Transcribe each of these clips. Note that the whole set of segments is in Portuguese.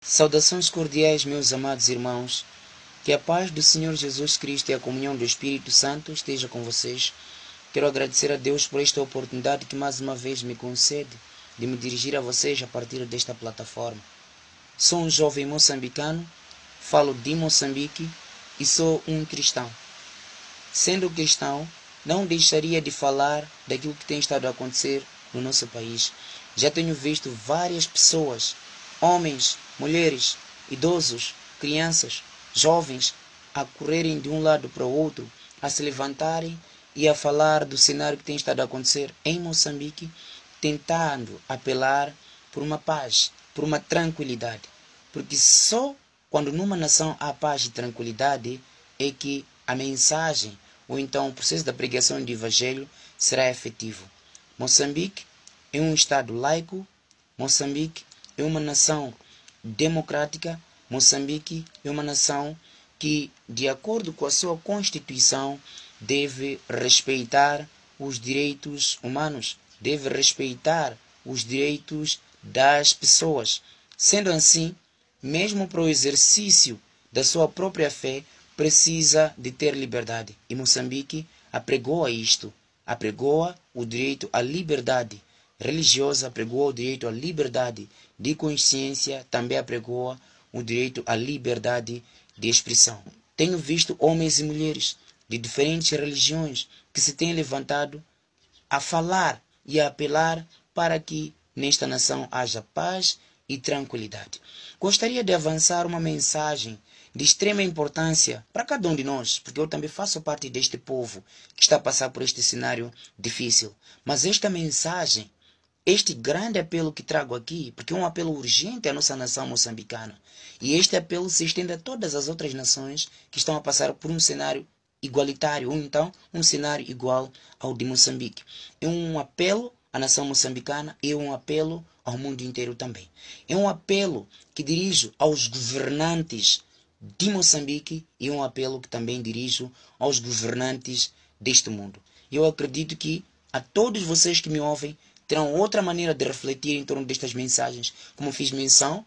Saudações cordiais, meus amados irmãos. Que a paz do Senhor Jesus Cristo e a comunhão do Espírito Santo esteja com vocês. Quero agradecer a Deus por esta oportunidade que mais uma vez me concede de me dirigir a vocês a partir desta plataforma. Sou um jovem moçambicano, falo de Moçambique e sou um cristão. Sendo cristão, não deixaria de falar daquilo que tem estado a acontecer no nosso país. Já tenho visto várias pessoas, homens, mulheres, idosos, crianças, jovens, a correrem de um lado para o outro, a se levantarem e a falar do cenário que tem estado a acontecer em Moçambique, tentando apelar por uma paz, por uma tranquilidade. Porque só quando numa nação há paz e tranquilidade é que a mensagem ou então o processo da pregação do Evangelho será efetivo. Moçambique é um estado laico, Moçambique é uma nação democrática, Moçambique é uma nação que, de acordo com a sua Constituição, deve respeitar os direitos humanos, deve respeitar os direitos das pessoas. Sendo assim, mesmo para o exercício da sua própria fé, precisa de ter liberdade. E Moçambique apregoa isto, apregoa o direito à liberdade religiosa, apregoa o direito à liberdade de consciência, também apregoa o direito à liberdade de expressão. Tenho visto homens e mulheres de diferentes religiões que se têm levantado a falar e a apelar para que nesta nação haja paz e tranquilidade. Gostaria de avançar uma mensagem de extrema importância para cada um de nós, porque eu também faço parte deste povo que está a passar por este cenário difícil. Mas esta mensagem, este grande apelo que trago aqui, porque é um apelo urgente à nossa nação moçambicana, e este apelo se estende a todas as outras nações que estão a passar por um cenário igualitário, ou então um cenário igual ao de Moçambique. É um apelo à nação moçambicana e é um apelo ao mundo inteiro também. É um apelo que dirijo aos governantes de Moçambique e é um apelo que também dirijo aos governantes deste mundo. Eu acredito que a todos vocês que me ouvem terão outra maneira de refletir em torno destas mensagens. Como fiz menção,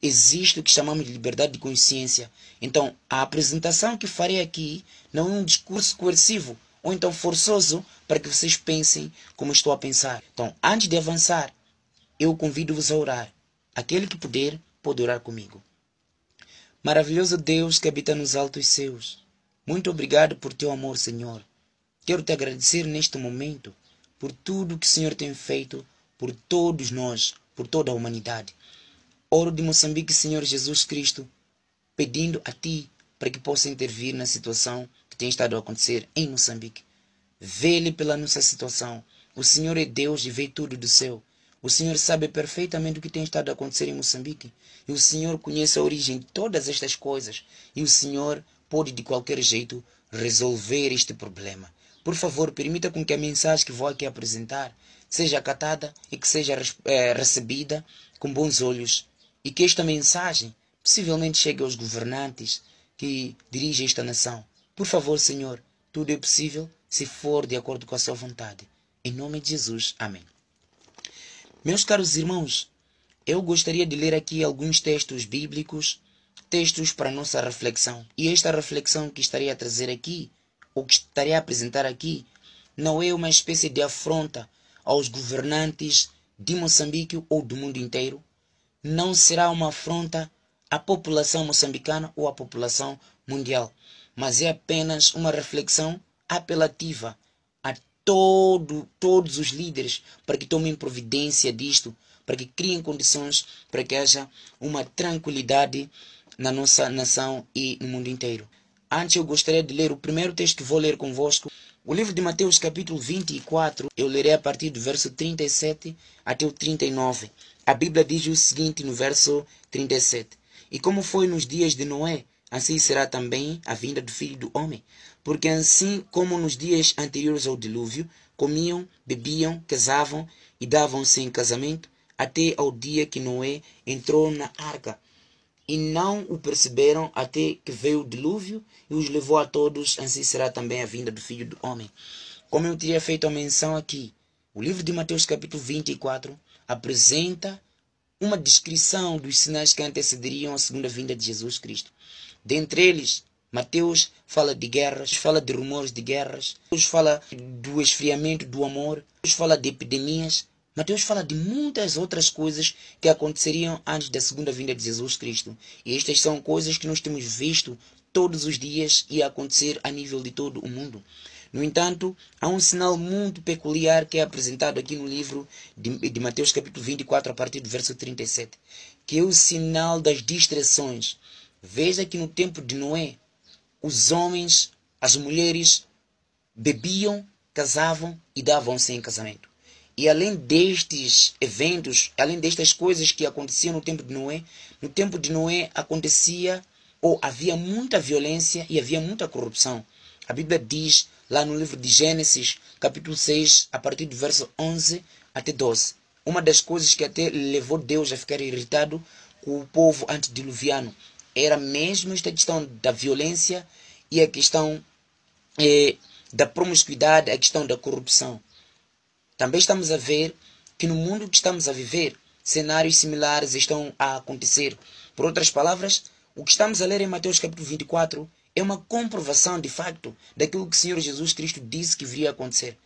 existe o que chamamos de liberdade de consciência. Então, a apresentação que farei aqui não é um discurso coercivo ou então forçoso para que vocês pensem como estou a pensar. Então, antes de avançar, eu convido-vos a orar. Aquele que puder, pode orar comigo. Maravilhoso Deus que habita nos altos céus, muito obrigado por teu amor, Senhor. Quero te agradecer neste momento por tudo que o Senhor tem feito por todos nós, por toda a humanidade. Oro de Moçambique, Senhor Jesus Cristo, pedindo a Ti para que possa intervir na situação que tem estado a acontecer em Moçambique. Vele pela nossa situação. O Senhor é Deus e vê tudo do céu. O Senhor sabe perfeitamente o que tem estado a acontecer em Moçambique. E o Senhor conhece a origem de todas estas coisas. E o Senhor pode de qualquer jeito resolver este problema. Por favor, permita com que a mensagem que vou aqui apresentar seja acatada e que seja recebida com bons olhos. E que esta mensagem possivelmente chegue aos governantes que dirigem esta nação. Por favor, Senhor, tudo é possível se for de acordo com a sua vontade. Em nome de Jesus. Amém. Meus caros irmãos, eu gostaria de ler aqui alguns textos bíblicos, textos para nossa reflexão. E esta reflexão que estarei a trazer aqui, ou que estarei a apresentar aqui, não é uma espécie de afronta aos governantes de Moçambique ou do mundo inteiro. Não será uma afronta à população moçambicana ou à população mundial, mas é apenas uma reflexão apelativa a todos os líderes para que tomem providência disto, para que criem condições para que haja uma tranquilidade na nossa nação e no mundo inteiro. Antes eu gostaria de ler o primeiro texto que vou ler convosco. O livro de Mateus capítulo 24, eu lerei a partir do verso 37 até o 39. A Bíblia diz o seguinte no verso 37. E como foi nos dias de Noé, assim será também a vinda do Filho do Homem. Porque assim como nos dias anteriores ao dilúvio, comiam, bebiam, casavam e davam-se em casamento, até ao dia que Noé entrou na arca. E não o perceberam até que veio o dilúvio e os levou a todos, assim será também a vinda do Filho do Homem. Como eu teria feito a menção aqui, o livro de Mateus capítulo 24 apresenta uma descrição dos sinais que antecederiam a segunda vinda de Jesus Cristo. Dentre eles, Mateus fala de guerras, fala de rumores de guerras, Mateus fala do esfriamento do amor, Mateus fala de epidemias, Mateus fala de muitas outras coisas que aconteceriam antes da segunda vinda de Jesus Cristo. E estas são coisas que nós temos visto todos os dias e acontecer a nível de todo o mundo. No entanto, há um sinal muito peculiar que é apresentado aqui no livro de Mateus capítulo 24, a partir do verso 37, que é o sinal das distrações. Veja que no tempo de Noé, os homens, as mulheres, bebiam, casavam e davam-se em casamento. E além destes eventos, além destas coisas que aconteciam no tempo de Noé acontecia ou havia muita violência e havia muita corrupção. A Bíblia diz lá no livro de Gênesis, capítulo 6, a partir do verso 11 até 12. Uma das coisas que até levou Deus a ficar irritado com o povo antediluviano era mesmo esta questão da violência e a questão da promiscuidade, a questão da corrupção. Também estamos a ver que no mundo que estamos a viver, cenários similares estão a acontecer. Por outras palavras, o que estamos a ler em Mateus capítulo 24 é uma comprovação de facto daquilo que o Senhor Jesus Cristo disse que viria a acontecer.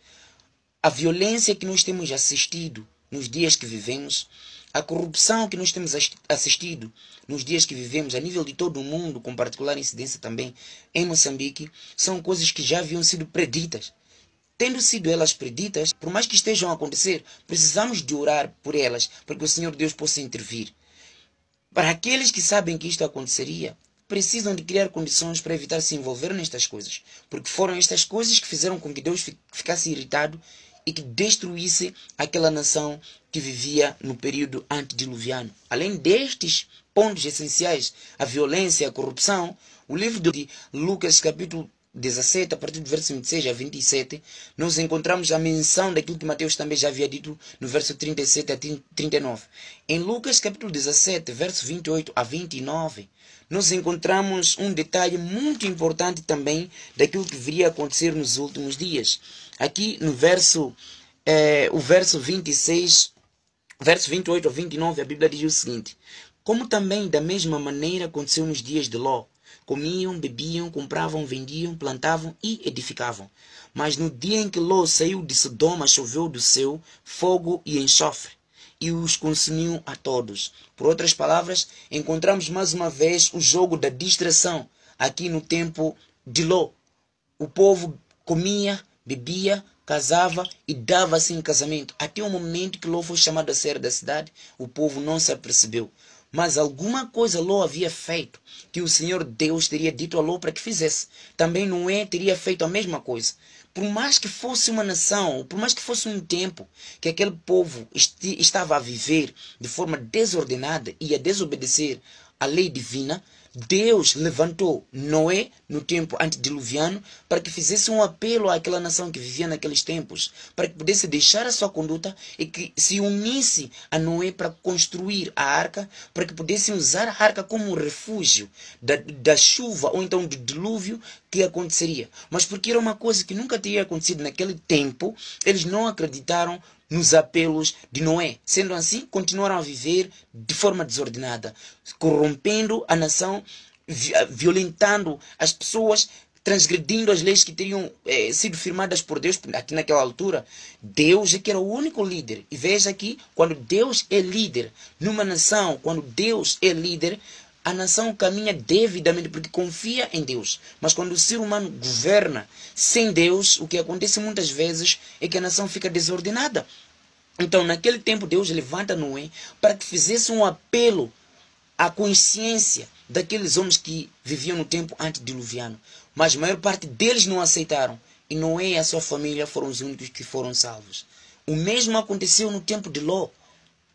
A violência que nós temos assistido nos dias que vivemos, a corrupção que nós temos assistido nos dias que vivemos a nível de todo o mundo, com particular incidência também em Moçambique, são coisas que já haviam sido preditas. Tendo sido elas preditas, por mais que estejam a acontecer, precisamos de orar por elas, para que o Senhor Deus possa intervir. Para aqueles que sabem que isto aconteceria, precisam de criar condições para evitar se envolver nestas coisas, porque foram estas coisas que fizeram com que Deus ficasse irritado e que destruísse aquela nação que vivia no período antediluviano. Além destes pontos essenciais, a violência, a corrupção, o livro de Lucas, capítulo 17, a partir do verso 26 a 27, nós encontramos a menção daquilo que Mateus também já havia dito no verso 37 a 39. Em Lucas, capítulo 17, verso 28 a 29, nós encontramos um detalhe muito importante também daquilo que viria a acontecer nos últimos dias. Aqui no o verso 26, verso 28 a 29, a Bíblia diz o seguinte: como também da mesma maneira aconteceu nos dias de Ló. Comiam, bebiam, compravam, vendiam, plantavam e edificavam. Mas no dia em que Ló saiu de Sodoma, choveu do céu fogo e enxofre, e os consumiu a todos. Por outras palavras, encontramos mais uma vez o jogo da distração aqui no tempo de Ló. O povo comia, bebia, casava e dava-se em casamento. Até o momento que Ló foi chamado a sair da cidade, o povo não se apercebeu. Mas alguma coisa Ló havia feito que o Senhor Deus teria dito a Ló para que fizesse. Também Noé teria feito a mesma coisa. Por mais que fosse uma nação, por mais que fosse um tempo que aquele povo estava a viver de forma desordenada e a desobedecer à lei divina, Deus levantou Noé no tempo antediluviano para que fizesse um apelo àquela nação que vivia naqueles tempos, para que pudesse deixar a sua conduta e que se unisse a Noé para construir a arca, para que pudessem usar a arca como refúgio da chuva ou então do dilúvio que aconteceria. Mas porque era uma coisa que nunca teria acontecido naquele tempo, eles não acreditaram nos apelos de Noé. Sendo assim, continuaram a viver de forma desordenada, corrompendo a nação, violentando as pessoas, transgredindo as leis que teriam sido firmadas por Deus aqui naquela altura. Deus é que era o único líder. E veja aqui, quando Deus é líder numa nação, quando Deus é líder, a nação caminha devidamente porque confia em Deus. Mas quando o ser humano governa sem Deus, o que acontece muitas vezes é que a nação fica desordenada. Então, naquele tempo, Deus levanta Noé para que fizesse um apelo à consciência daqueles homens que viviam no tempo antediluviano. Mas a maior parte deles não aceitaram. E Noé e a sua família foram os únicos que foram salvos. O mesmo aconteceu no tempo de Ló.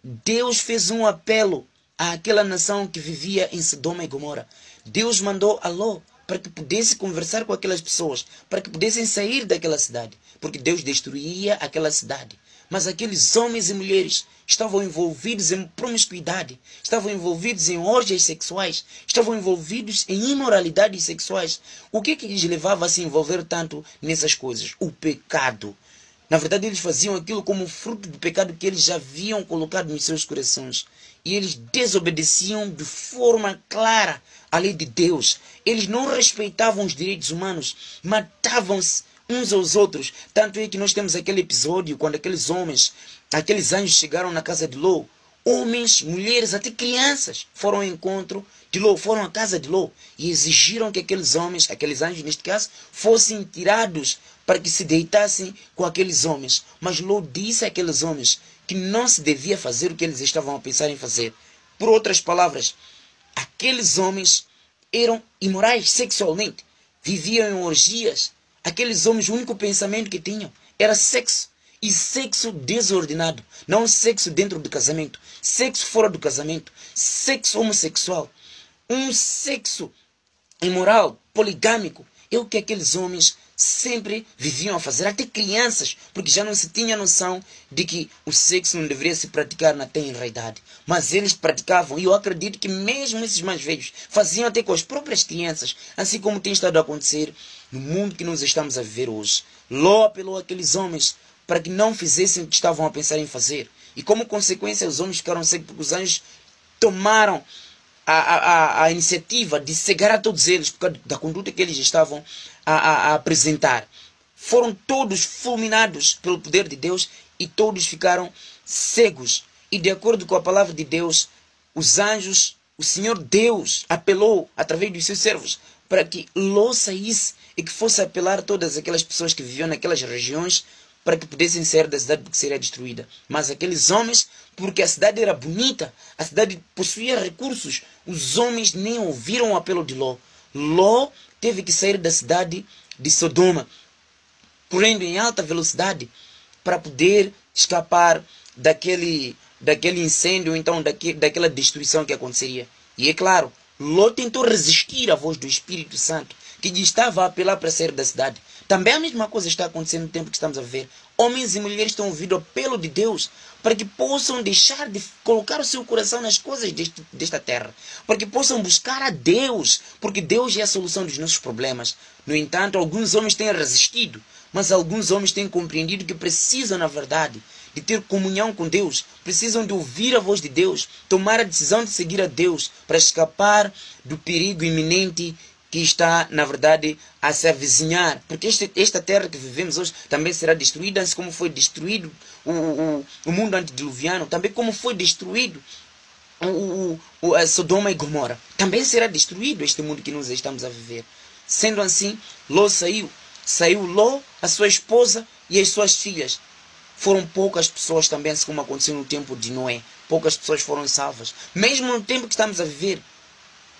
Deus fez um apelo àquela nação que vivia em Sodoma e Gomorra. Deus mandou a Ló para que pudesse conversar com aquelas pessoas, para que pudessem sair daquela cidade, porque Deus destruiria aquela cidade. Mas aqueles homens e mulheres estavam envolvidos em promiscuidade, estavam envolvidos em orgias sexuais, estavam envolvidos em imoralidades sexuais. O que lhes levava a se envolver tanto nessas coisas? O pecado. Na verdade, eles faziam aquilo como fruto do pecado que eles já haviam colocado nos seus corações. E eles desobedeciam de forma clara a lei de Deus. Eles não respeitavam os direitos humanos, matavam-se uns aos outros. Tanto é que nós temos aquele episódio quando aqueles homens, aqueles anjos chegaram na casa de Ló. Homens, mulheres, até crianças foram ao encontro de Ló, foram à casa de Ló e exigiram que aqueles homens, aqueles anjos neste caso, fossem tirados para que se deitassem com aqueles homens. Mas Ló disse àqueles homens que não se devia fazer o que eles estavam a pensar em fazer. Por outras palavras, aqueles homens eram imorais sexualmente, viviam em orgias. Aqueles homens, o único pensamento que tinham era sexo. E sexo desordenado, não sexo dentro do casamento, sexo fora do casamento, sexo homossexual, um sexo imoral, poligâmico. É o que aqueles homens sempre viviam a fazer, até crianças, porque já não se tinha noção de que o sexo não deveria se praticar na tenra idade. Mas eles praticavam, e eu acredito que mesmo esses mais velhos faziam até com as próprias crianças, assim como tem estado a acontecer no mundo que nós estamos a viver hoje. Ló apelou àqueles homens para que não fizessem o que estavam a pensar em fazer. E como consequência, os homens ficaram cegos, porque os anjos tomaram a iniciativa de cegar a todos eles, por causa da conduta que eles estavam a apresentar. Foram todos fulminados pelo poder de Deus e todos ficaram cegos. E de acordo com a palavra de Deus, os anjos, o Senhor Deus apelou através dos seus servos para que Ló saísse e que fosse apelar todas aquelas pessoas que viviam naquelas regiões para que pudessem sair da cidade porque seria destruída. Mas aqueles homens, porque a cidade era bonita, a cidade possuía recursos, os homens nem ouviram o apelo de Ló. Ló teve que sair da cidade de Sodoma, correndo em alta velocidade, para poder escapar daquele incêndio, então daquela destruição que aconteceria. E é claro, Ló tentou resistir à voz do Espírito Santo, que lhe estava a apelar para sair da cidade. Também a mesma coisa está acontecendo no tempo que estamos a viver. Homens e mulheres estão ouvindo o apelo de Deus para que possam deixar de colocar o seu coração nas coisas desta terra, para que possam buscar a Deus, porque Deus é a solução dos nossos problemas. No entanto, alguns homens têm resistido, mas alguns homens têm compreendido que precisam, na verdade, de ter comunhão com Deus, precisam de ouvir a voz de Deus, tomar a decisão de seguir a Deus para escapar do perigo iminente que está, na verdade, a se avizinhar. Porque esta terra que vivemos hoje também será destruída, assim como foi destruído o mundo antediluviano, também como foi destruído a Sodoma e Gomorra. Também será destruído este mundo que nós estamos a viver. Sendo assim, Ló saiu. Saiu Ló, a sua esposa e as suas filhas. Foram poucas pessoas também, assim como aconteceu no tempo de Noé. Poucas pessoas foram salvas. Mesmo no tempo que estamos a viver,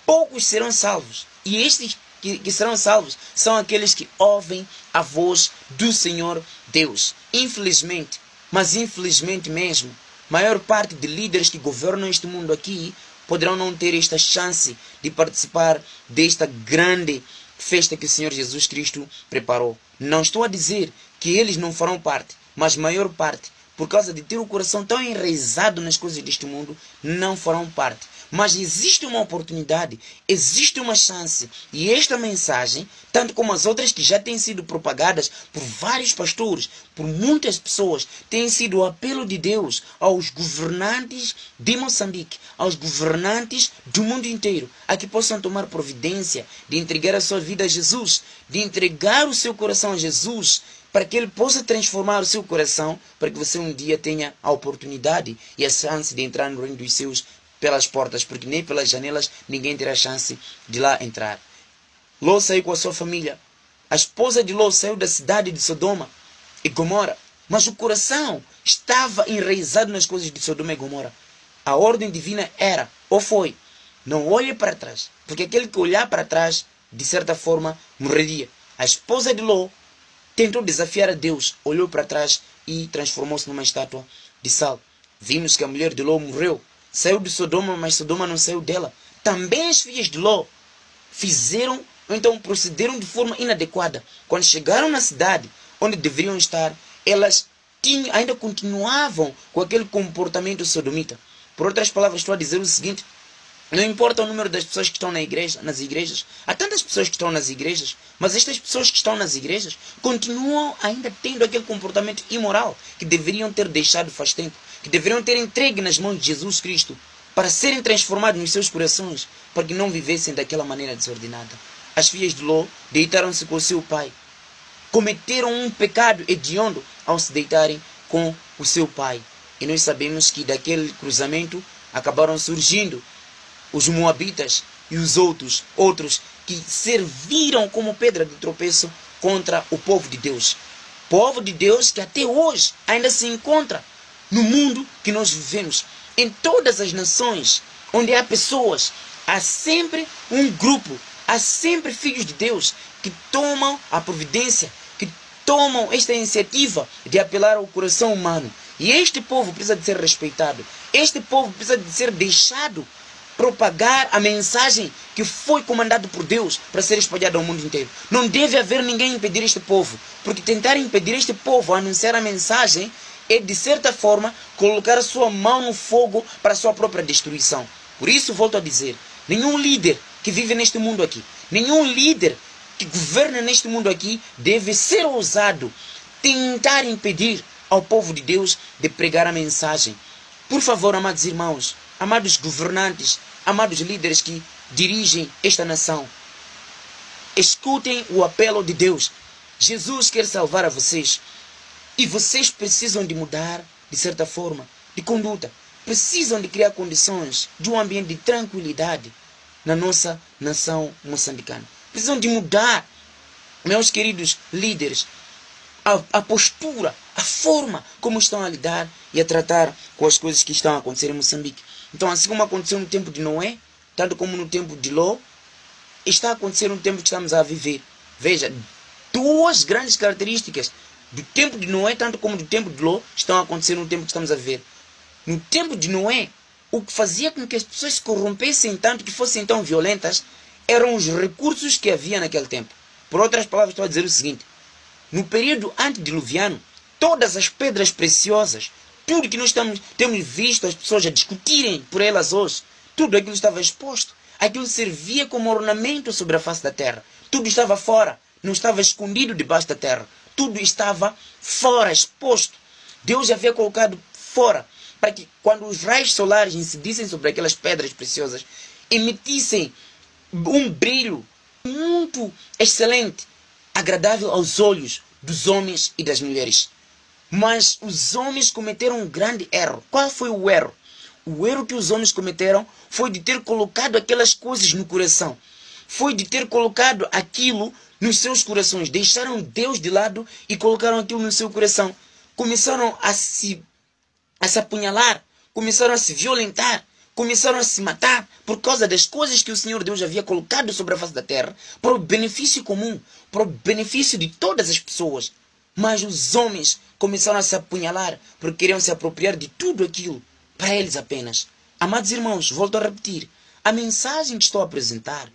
poucos serão salvos. E estes que serão salvos são aqueles que ouvem a voz do Senhor Deus. Infelizmente, mas infelizmente mesmo, maior parte de líderes que governam este mundo aqui poderão não ter esta chance de participar desta grande festa que o Senhor Jesus Cristo preparou. Não estou a dizer que eles não farão parte, mas maior parte, por causa de ter o coração tão enraizado nas coisas deste mundo, não farão parte. Mas existe uma oportunidade, existe uma chance. E esta mensagem, tanto como as outras que já têm sido propagadas por vários pastores, por muitas pessoas, tem sido o apelo de Deus aos governantes de Moçambique, aos governantes do mundo inteiro, a que possam tomar providência de entregar a sua vida a Jesus, de entregar o seu coração a Jesus, para que Ele possa transformar o seu coração, para que você um dia tenha a oportunidade e a chance de entrar no reino dos céus pelas portas, porque nem pelas janelas ninguém terá chance de lá entrar. Ló saiu com a sua família. A esposa de Ló saiu da cidade de Sodoma e Gomorra, mas o coração estava enraizado nas coisas de Sodoma e Gomorra. A ordem divina era, ou foi, não olhe para trás, porque aquele que olhar para trás, de certa forma, morreria. A esposa de Ló tentou desafiar a Deus, olhou para trás e transformou-se numa estátua de sal. Vimos que a mulher de Ló morreu. Saiu de Sodoma, mas Sodoma não saiu dela. Também as filhas de Ló fizeram, ou então procederam de forma inadequada. Quando chegaram na cidade onde deveriam estar, elas ainda continuavam com aquele comportamento sodomita. Por outras palavras, estou a dizer o seguinte: Não importa o número das pessoas que estão nas igrejas. Há tantas pessoas que estão nas igrejas, mas estas pessoas que estão nas igrejas continuam ainda tendo aquele comportamento imoral que deveriam ter deixado faz tempo, que deveriam ter entregue nas mãos de Jesus Cristo para serem transformados nos seus corações, para que não vivessem daquela maneira desordenada. As filhas de Ló deitaram-se com seu pai. Cometeram um pecado hediondo ao se deitarem com o seu pai. E nós sabemos que daquele cruzamento acabaram surgindo os moabitas e os outros que serviram como pedra de tropeço contra o povo de Deus. Povo de Deus que até hoje ainda se encontra no mundo que nós vivemos. Em todas as nações onde há pessoas, há sempre um grupo, há sempre filhos de Deus que tomam a providência, que tomam esta iniciativa de apelar ao coração humano. E este povo precisa de ser respeitado. Este povo precisa de ser deixado propagar a mensagem que foi comandado por Deus para ser espalhada ao mundo inteiro. Não deve haver ninguém impedir este povo, porque tentar impedir este povo a anunciar a mensagem é, de certa forma, colocar a sua mão no fogo para a sua própria destruição. Por isso, volto a dizer, nenhum líder que vive neste mundo aqui, nenhum líder que governa neste mundo aqui deve ser ousado tentar impedir ao povo de Deus de pregar a mensagem. Por favor, amados irmãos, amados governantes, amados líderes que dirigem esta nação, escutem o apelo de Deus. Jesus quer salvar a vocês. E vocês precisam de mudar, de certa forma, de conduta. Precisam de criar condições de um ambiente de tranquilidade na nossa nação moçambicana. Precisam de mudar, meus queridos líderes, a postura, a forma como estão a lidar e a tratar com as coisas que estão a acontecer em Moçambique. Então, assim como aconteceu no tempo de Noé, tanto como no tempo de Ló, está a acontecer no tempo que estamos a viver. Veja, duas grandes características do tempo de Noé, tanto como do tempo de Ló, estão a acontecer no tempo que estamos a viver. No tempo de Noé, o que fazia com que as pessoas se corrompessem tanto, que fossem tão violentas, eram os recursos que havia naquele tempo. Por outras palavras, estou a dizer o seguinte: no período antediluviano, todas as pedras preciosas, tudo que nós temos visto as pessoas a discutirem por elas hoje, tudo aquilo estava exposto. Aquilo servia como ornamento sobre a face da terra. Tudo estava fora, não estava escondido debaixo da terra. Tudo estava fora, exposto. Deus já havia colocado fora, para que quando os raios solares incidissem sobre aquelas pedras preciosas, emitissem um brilho muito excelente, agradável aos olhos dos homens e das mulheres. Mas os homens cometeram um grande erro. Qual foi o erro? O erro que os homens cometeram foi de ter colocado aquelas coisas no coração. Foi de ter colocado aquilo nos seus corações. Deixaram Deus de lado e colocaram aquilo no seu coração. Começaram a se apunhalar, começaram a se violentar, começaram a se matar por causa das coisas que o Senhor Deus havia colocado sobre a face da terra, para o benefício comum, para o benefício de todas as pessoas. Mas os homens começaram a se apunhalar porque queriam se apropriar de tudo aquilo para eles apenas. Amados irmãos, volto a repetir, a mensagem que estou a apresentar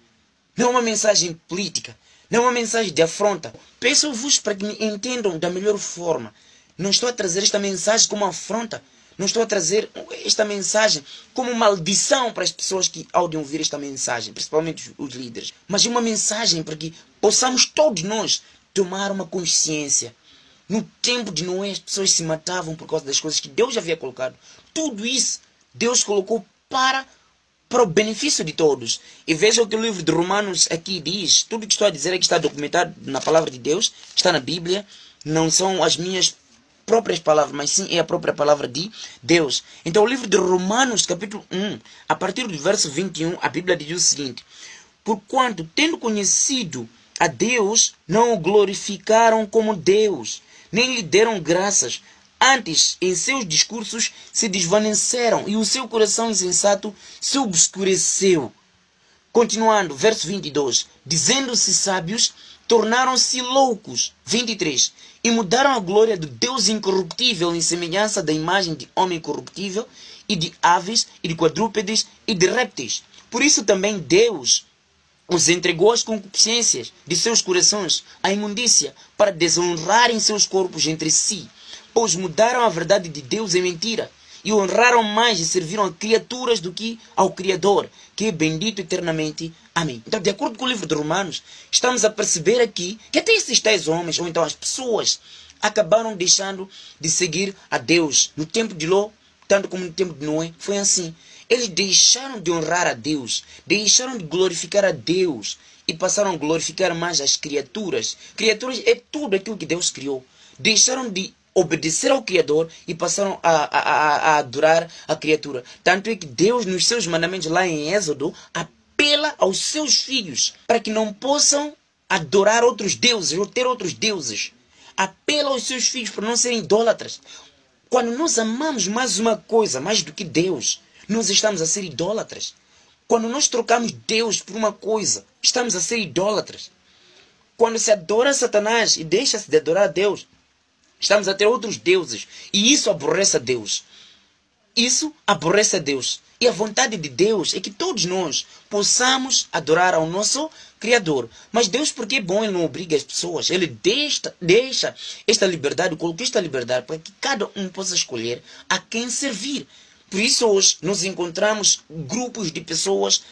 não é uma mensagem política, não é uma mensagem de afronta. Peço-vos para que me entendam da melhor forma. Não estou a trazer esta mensagem como afronta. Não estou a trazer esta mensagem como maldição para as pessoas que hão de ouvir esta mensagem, principalmente os líderes. Mas é uma mensagem para que possamos todos nós tomar uma consciência. No tempo de Noé, as pessoas se matavam por causa das coisas que Deus já havia colocado. Tudo isso Deus colocou para o benefício de todos. E veja o que o livro de Romanos aqui diz. Tudo que estou a dizer aqui está documentado na palavra de Deus, está na Bíblia. Não são as minhas próprias palavras, mas sim é a própria palavra de Deus. Então o livro de Romanos, capítulo 1, a partir do verso 21, a Bíblia diz o seguinte: porquanto, tendo conhecido a Deus, não o glorificaram como Deus, nem lhe deram graças. Antes, em seus discursos, se desvaneceram e o seu coração insensato se obscureceu. Continuando, verso 22. Dizendo-se sábios, tornaram-se loucos. 23. E mudaram a glória do Deus incorruptível em semelhança da imagem de homem corruptível, e de aves, e de quadrúpedes, e de répteis. Por isso também Deus os entregou às concupiscências de seus corações, à imundícia, para desonrarem seus corpos entre si, pois mudaram a verdade de Deus em mentira, e honraram mais e serviram a criaturas do que ao Criador, que é bendito eternamente. Amém. Então, de acordo com o livro de Romanos, estamos a perceber aqui que até esses tais homens, ou então as pessoas, acabaram deixando de seguir a Deus. No tempo de Ló, tanto como no tempo de Noé, foi assim. Eles deixaram de honrar a Deus, deixaram de glorificar a Deus e passaram a glorificar mais as criaturas. Criaturas é tudo aquilo que Deus criou. Deixaram de obedecer ao Criador e passaram a adorar a criatura. Tanto é que Deus, nos seus mandamentos lá em Êxodo, apela aos seus filhos para que não possam adorar outros deuses ou ter outros deuses. Apela aos seus filhos para não serem idólatras. Quando nós amamos mais uma coisa, mais do que Deus, nós estamos a ser idólatras. Quando nós trocamos Deus por uma coisa, estamos a ser idólatras. Quando se adora Satanás e deixa-se de adorar a Deus, estamos a ter outros deuses. E isso aborrece a Deus. Isso aborrece a Deus. E a vontade de Deus é que todos nós possamos adorar ao nosso Criador. Mas Deus, porque é bom, Ele não obriga as pessoas. Ele deixa esta liberdade, colocou esta liberdade para que cada um possa escolher a quem servir. Por isso hoje nós encontramos grupos de pessoas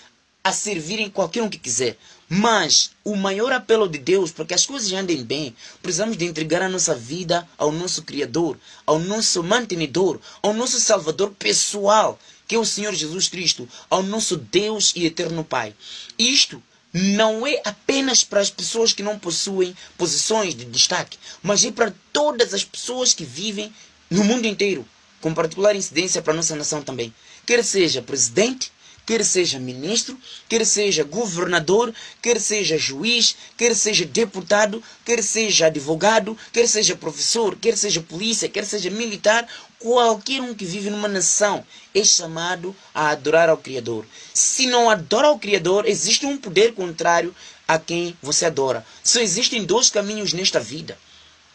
a servirem qualquer um que quiser. Mas o maior apelo de Deus para que as coisas andem bem, precisamos de entregar a nossa vida ao nosso Criador, ao nosso mantenedor, ao nosso Salvador pessoal, que é o Senhor Jesus Cristo, ao nosso Deus e eterno Pai. Isto não é apenas para as pessoas que não possuem posições de destaque, mas é para todas as pessoas que vivem no mundo inteiro, com particular incidência para a nossa nação também. Quer seja presidente, quer seja ministro, quer seja governador, quer seja juiz, quer seja deputado, quer seja advogado, quer seja professor, quer seja polícia, quer seja militar, qualquer um que vive numa nação é chamado a adorar ao Criador. Se não adora ao Criador, existe um poder contrário a quem você adora. Só existem dois caminhos nesta vida.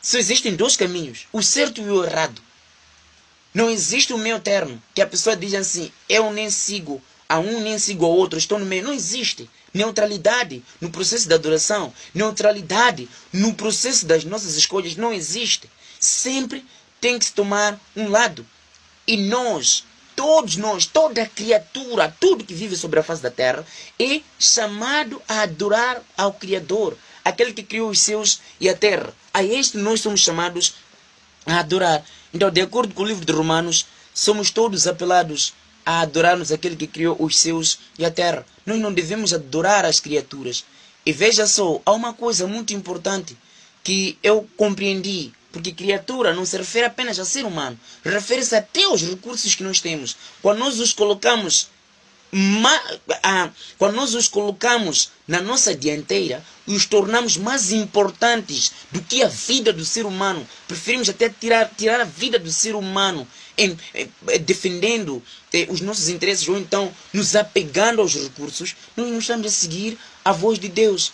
Só existem dois caminhos, o certo e o errado. Não existe o meio termo, que a pessoa diz assim, eu nem sigo a um, nem sigo ao outro, estou no meio. Não existe. Neutralidade no processo da adoração, neutralidade no processo das nossas escolhas, não existe. Sempre tem que se tomar um lado. E nós, todos nós, toda criatura, tudo que vive sobre a face da terra, é chamado a adorar ao Criador, aquele que criou os céus e a terra. A este nós somos chamados a adorar. Então, de acordo com o livro de Romanos, somos todos apelados a adorarmos aquele que criou os céus e a terra. Nós não devemos adorar as criaturas. E veja só, há uma coisa muito importante que eu compreendi, porque criatura não se refere apenas a ser humano, refere-se até aos recursos que nós temos. Quando nós os colocamos na nossa dianteira, os tornamos mais importantes do que a vida do ser humano. Preferimos até tirar a vida do ser humano defendendo os nossos interesses, ou então nos apegando aos recursos. Nós não estamos a seguir a voz de Deus.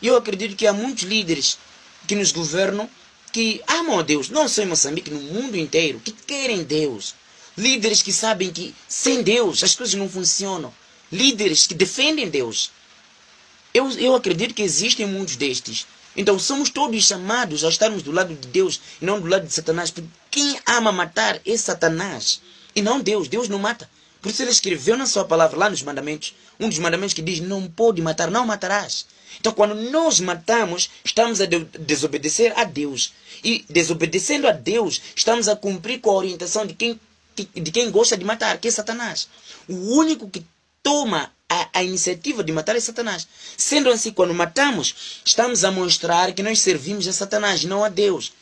E eu acredito que há muitos líderes que nos governam que amam a Deus, não só em Moçambique, no mundo inteiro, que querem Deus. Líderes que sabem que sem Deus as coisas não funcionam. Líderes que defendem Deus. Eu acredito que existem muitos destes. Então somos todos chamados a estarmos do lado de Deus e não do lado de Satanás. Porque quem ama matar é Satanás e não Deus. Deus não mata. Por isso ele escreveu na sua palavra lá nos mandamentos, um dos mandamentos que diz, não pode matar, não matarás. Então quando nós matamos, estamos a desobedecer a Deus. E desobedecendo a Deus, estamos a cumprir com a orientação de quem gosta de matar, que é Satanás. O único que toma a iniciativa de matar é Satanás. Sendo assim, quando matamos, estamos a mostrar que nós servimos a Satanás, não a Deus.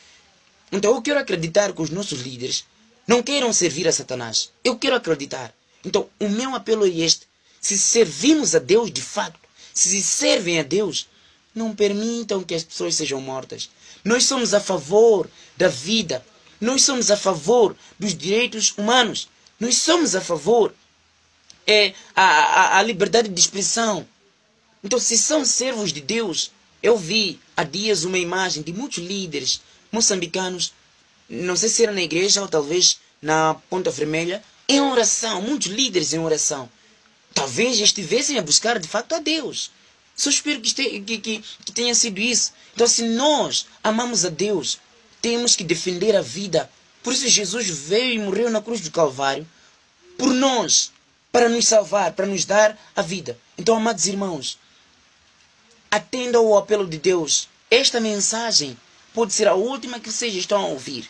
Então eu quero acreditar que os nossos líderes não queiram servir a Satanás. Eu quero acreditar. Então o meu apelo é este. Se servimos a Deus de fato, se servem a Deus, não permitam que as pessoas sejam mortas. Nós somos a favor da vida. Nós somos a favor dos direitos humanos. Nós somos a favor a liberdade de expressão. Então, se são servos de Deus, eu vi há dias uma imagem de muitos líderes moçambicanos, não sei se era na igreja ou talvez na Ponta Vermelha, em oração, muitos líderes em oração. Talvez estivessem a buscar de fato a Deus. Só espero que tenha sido isso. Então, se nós amamos a Deus, temos que defender a vida Por isso Jesus veio e morreu na cruz do Calvário por nós, para nos salvar, para nos dar a vida. Então, amados irmãos, atendam ao apelo de Deus. Esta mensagem pode ser a última que vocês estão a ouvir,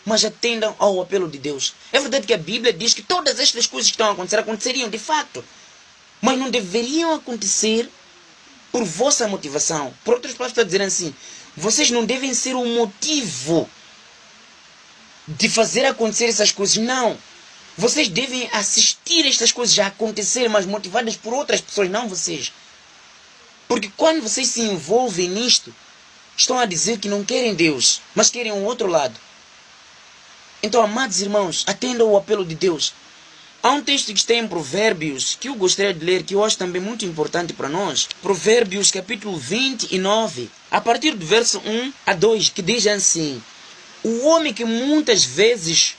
mas atendam ao apelo de Deus. É verdade que a Bíblia diz que todas estas coisas que estão a acontecer aconteceriam de fato, mas não deveriam acontecer por vossa motivação. Por outras palavras, para dizer assim, vocês não devem ser o motivo de fazer acontecer essas coisas. Não. Vocês devem assistir estas coisas a acontecer, mas motivadas por outras pessoas, não vocês. Porque quando vocês se envolvem nisto, estão a dizer que não querem Deus, mas querem um outro lado. Então, amados irmãos, atendam ao apelo de Deus. Há um texto que está em Provérbios, que eu gostaria de ler, que eu acho também muito importante para nós. Provérbios, capítulo 29, a partir do verso 1 a 2, que diz assim: o homem que muitas vezes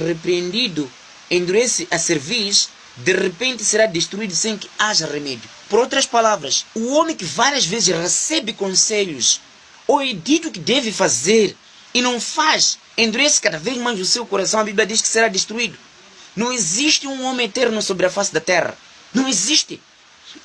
repreendido endurece a cerviz, de repente será destruído sem que haja remédio. Por outras palavras, o homem que várias vezes recebe conselhos ou é dito que deve fazer e não faz, endurece cada vez mais o seu coração. A Bíblia diz que será destruído. Não existe um homem eterno sobre a face da terra. Não existe.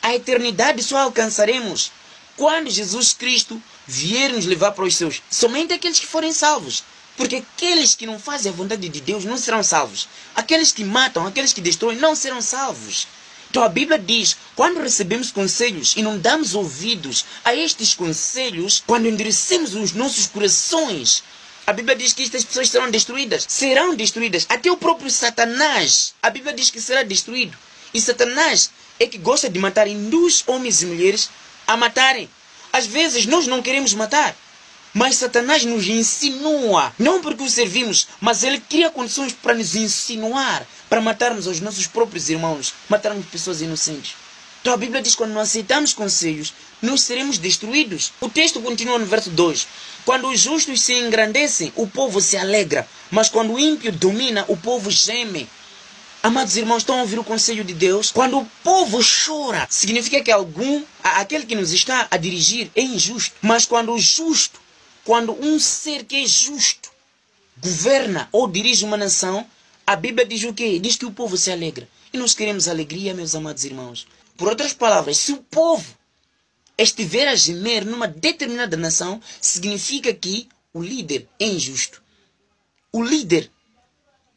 A eternidade só alcançaremos quando Jesus Cristo vier nos levar para os seus. Somente aqueles que forem salvos. Porque aqueles que não fazem a vontade de Deus não serão salvos. Aqueles que matam, aqueles que destroem não serão salvos. Então a Bíblia diz, quando recebemos conselhos e não damos ouvidos a estes conselhos, quando endurecemos os nossos corações, a Bíblia diz que estas pessoas serão destruídas. Serão destruídas. Até o próprio Satanás, a Bíblia diz que será destruído. E Satanás é que gosta de matar, induz homens e mulheres a matarem. Às vezes nós não queremos matar, mas Satanás nos insinua, não porque o servimos, mas ele cria condições para nos insinuar, para matarmos os nossos próprios irmãos, matarmos pessoas inocentes. Então a Bíblia diz que quando não aceitamos conselhos, nós seremos destruídos. O texto continua no verso 2. Quando os justos se engrandecem, o povo se alegra, mas quando o ímpio domina, o povo geme. Amados irmãos, estão a ouvir o conselho de Deus? Quando o povo chora, significa que aquele que nos está a dirigir é injusto. Mas quando um ser que é justo governa ou dirige uma nação, a Bíblia diz o quê? Diz que o povo se alegra. E nós queremos alegria, meus amados irmãos. Por outras palavras, se o povo estiver a gemer numa determinada nação, significa que o líder é injusto. O líder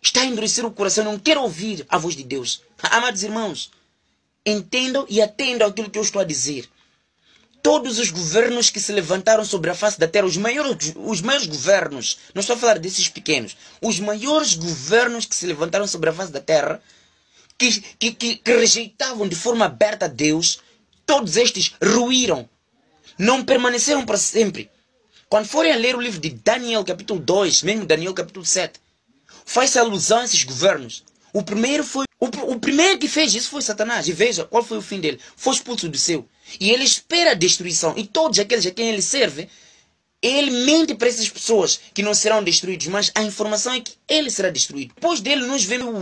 está a endurecer o coração, não quer ouvir a voz de Deus. Amados irmãos, entendam e atendam aquilo que eu estou a dizer. Todos os governos que se levantaram sobre a face da terra, os maiores governos, não estou a falar desses pequenos, os maiores governos que se levantaram sobre a face da terra, que rejeitavam de forma aberta a Deus, todos estes ruíram, não permaneceram para sempre. Quando forem a ler o livro de Daniel capítulo 2, mesmo Daniel capítulo 7, faz alusão a esses governos. O primeiro que fez isso foi Satanás. E veja qual foi o fim dele. Foi expulso do céu. E ele espera a destruição. E todos aqueles a quem ele serve, ele mente para essas pessoas que não serão destruídos. Mas a informação é que ele será destruído. Depois dele nós vemos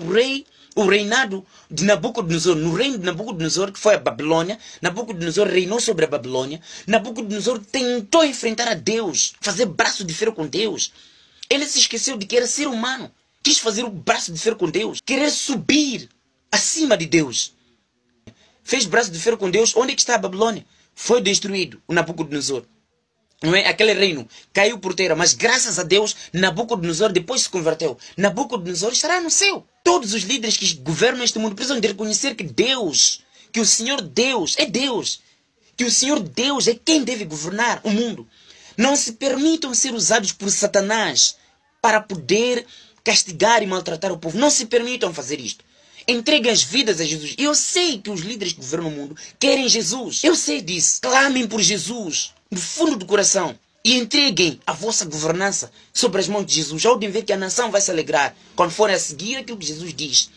o reinado de Nabucodonosor. No reino de Nabucodonosor, que foi a Babilônia, Nabucodonosor reinou sobre a Babilônia. Nabucodonosor tentou enfrentar a Deus, fazer braço de ferro com Deus. Ele se esqueceu de que era ser humano. Quis fazer o braço de ferro com Deus. Querer subir acima de Deus. Fez braço de ferro com Deus. Onde é que está a Babilônia? Foi destruído o Nabucodonosor. Não é? Aquele reino caiu por terra. Mas graças a Deus, Nabucodonosor depois se converteu. Nabucodonosor estará no céu. Todos os líderes que governam este mundo precisam de reconhecer que Deus, que o Senhor Deus é Deus. Que o Senhor Deus é quem deve governar o mundo. Não se permitam ser usados por Satanás para poder castigar e maltratar o povo. Não se permitam fazer isto. Entreguem as vidas a Jesus. Eu sei que os líderes que governam o mundo querem Jesus. Eu sei disso. Clamem por Jesus no fundo do coração e entreguem a vossa governança sobre as mãos de Jesus. Já podem ver que a nação vai se alegrar quando forem a seguir aquilo que Jesus diz.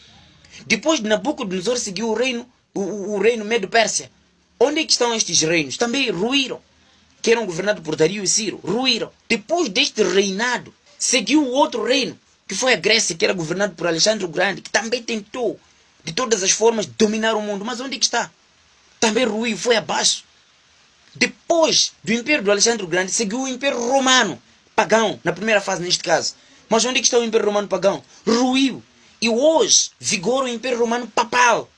Depois de Nabucodonosor seguiu o reino Medo-Pérsia. Onde é que estão estes reinos? Também ruíram. Que eram governados por Dario e Ciro. Ruíram. Depois deste reinado, seguiu o outro reino, que foi a Grécia, que era governado por Alexandre o Grande, que também tentou, de todas as formas, dominar o mundo. Mas onde é que está? Também ruiu, foi abaixo. Depois do Império do Alexandre o Grande, seguiu o Império Romano, pagão, na primeira fase neste caso. Mas onde é que está o Império Romano pagão? Ruiu. E hoje vigora o Império Romano papal.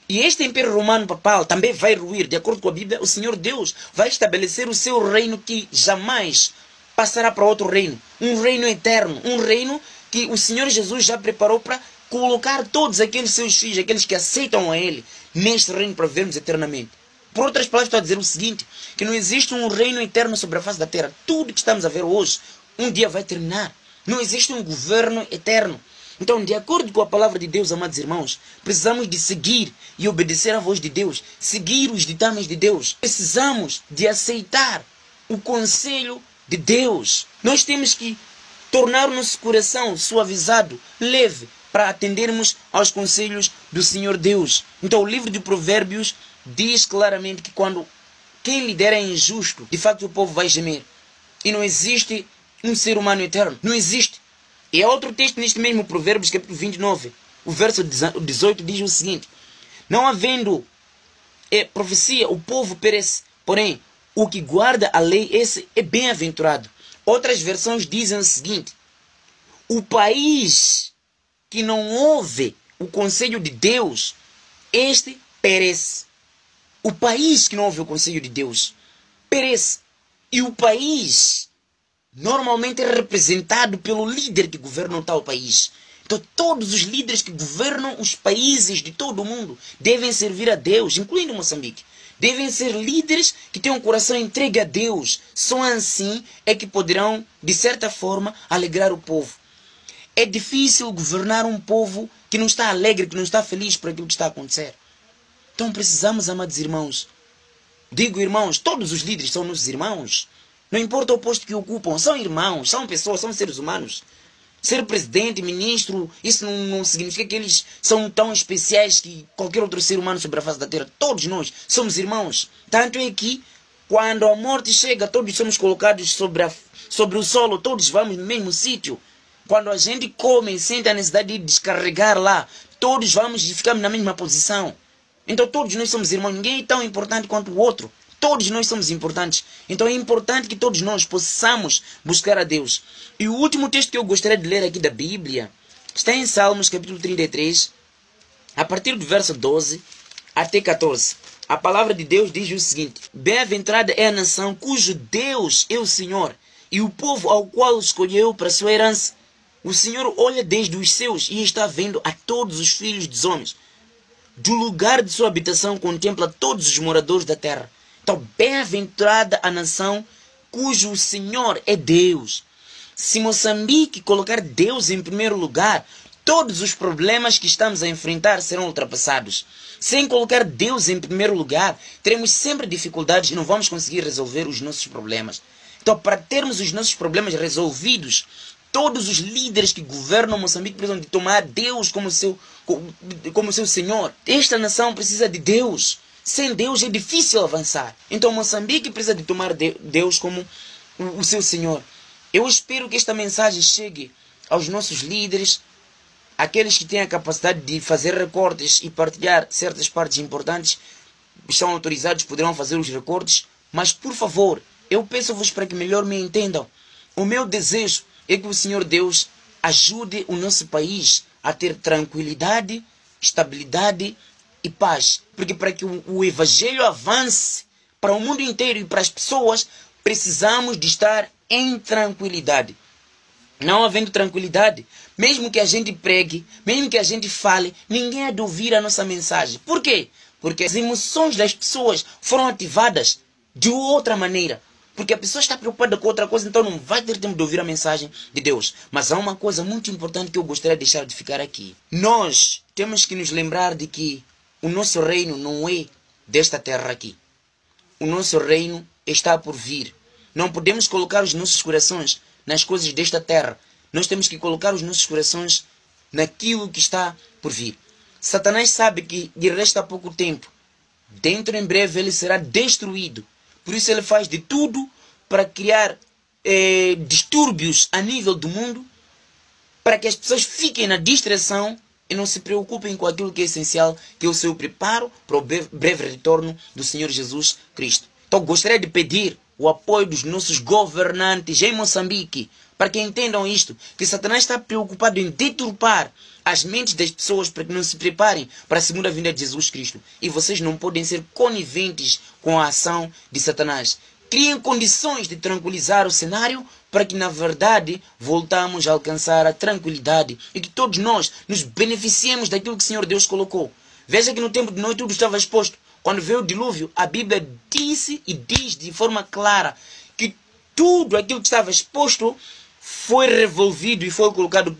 E este Império Romano papal também vai ruir. De acordo com a Bíblia, o Senhor Deus vai estabelecer o seu reino que jamais passará para outro reino. Um reino eterno. Um reino que o Senhor Jesus já preparou para colocar todos aqueles seus filhos, aqueles que aceitam a Ele, neste reino para vivermos eternamente. Por outras palavras, estou a dizer o seguinte, que não existe um reino eterno sobre a face da terra. Tudo que estamos a ver hoje, um dia vai terminar. Não existe um governo eterno. Então, de acordo com a palavra de Deus, amados irmãos, precisamos de seguir e obedecer à voz de Deus, seguir os ditames de Deus. Precisamos de aceitar o conselho de Deus. Nós temos que tornar o nosso coração suavizado, leve, para atendermos aos conselhos do Senhor Deus. Então, o livro de Provérbios diz claramente que quando quem lidera é injusto, de fato o povo vai gemer. E não existe um ser humano eterno. Não existe. E há outro texto neste mesmo Provérbios, capítulo 29, o verso 18 diz o seguinte: não havendo profecia, o povo perece. Porém, o que guarda a lei, esse é bem-aventurado. Outras versões dizem o seguinte: o país que não ouve o conselho de Deus, este perece. O país que não ouve o conselho de Deus perece. E o país normalmente é representado pelo líder que governa o tal país. Então todos os líderes que governam os países de todo o mundo devem servir a Deus, incluindo Moçambique. Devem ser líderes que têm um coração entregue a Deus. Só assim é que poderão, de certa forma, alegrar o povo. É difícil governar um povo que não está alegre, que não está feliz por aquilo que está a acontecer. Então precisamos, amados irmãos, digo irmãos, todos os líderes são nossos irmãos. Não importa o posto que ocupam, são irmãos, são pessoas, são seres humanos. Ser presidente, ministro, isso não significa que eles são tão especiais que qualquer outro ser humano sobre a face da terra. Todos nós somos irmãos. Tanto é que quando a morte chega, todos somos colocados sobre o solo, todos vamos no mesmo sítio. Quando a gente come e sente a necessidade de descarregar lá, todos vamos e ficamos na mesma posição. Então todos nós somos irmãos, ninguém é tão importante quanto o outro. Todos nós somos importantes. Então é importante que todos nós possamos buscar a Deus. E o último texto que eu gostaria de ler aqui da Bíblia está em Salmos capítulo 33, a partir do verso 12 até 14. A palavra de Deus diz o seguinte: bem-aventurada é a nação cujo Deus é o Senhor, e o povo ao qual escolheu para sua herança. O Senhor olha desde os céus e está vendo a todos os filhos dos homens. Do lugar de sua habitação contempla todos os moradores da terra. Então, bem-aventurada a nação cujo Senhor é Deus. Se Moçambique colocar Deus em primeiro lugar, todos os problemas que estamos a enfrentar serão ultrapassados. Sem colocar Deus em primeiro lugar, teremos sempre dificuldades e não vamos conseguir resolver os nossos problemas. Então, para termos os nossos problemas resolvidos, todos os líderes que governam Moçambique precisam de tomar Deus como seu Senhor. Esta nação precisa de Deus. Sem Deus é difícil avançar. Então Moçambique precisa de tomar Deus como o seu Senhor. Eu espero que esta mensagem chegue aos nossos líderes, aqueles que têm a capacidade de fazer recortes e partilhar certas partes importantes, estão autorizados, poderão fazer os recortes. Mas por favor, eu peço-vos para que melhor me entendam. O meu desejo é que o Senhor Deus ajude o nosso país a ter tranquilidade, estabilidade e paz. Porque para que o Evangelho avance para o mundo inteiro e para as pessoas, precisamos de estar em tranquilidade. Não havendo tranquilidade, mesmo que a gente pregue, mesmo que a gente fale, ninguém há de ouvir a nossa mensagem. Por quê? Porque as emoções das pessoas foram ativadas de outra maneira. Porque a pessoa está preocupada com outra coisa, então não vai ter tempo de ouvir a mensagem de Deus. Mas há uma coisa muito importante que eu gostaria de deixar de ficar aqui. Nós temos que nos lembrar de que o nosso reino não é desta terra aqui. O nosso reino está por vir. Não podemos colocar os nossos corações nas coisas desta terra. Nós temos que colocar os nossos corações naquilo que está por vir. Satanás sabe que lhe resta pouco tempo. Dentro em breve ele será destruído. Por isso ele faz de tudo para criar distúrbios a nível do mundo, para que as pessoas fiquem na distração e não se preocupem com aquilo que é essencial, que é o seu preparo para o breve retorno do Senhor Jesus Cristo. Então gostaria de pedir o apoio dos nossos governantes em Moçambique, para que entendam isto, que Satanás está preocupado em deturpar as mentes das pessoas para que não se preparem para a segunda vinda de Jesus Cristo. E vocês não podem ser coniventes com a ação de Satanás. Criem condições de tranquilizar o cenário para que, na verdade, voltamos a alcançar a tranquilidade e que todos nós nos beneficiemos daquilo que o Senhor Deus colocou. Veja que no tempo de Noé tudo estava exposto. Quando veio o dilúvio, a Bíblia disse e diz de forma clara que tudo aquilo que estava exposto foi revolvido e foi colocado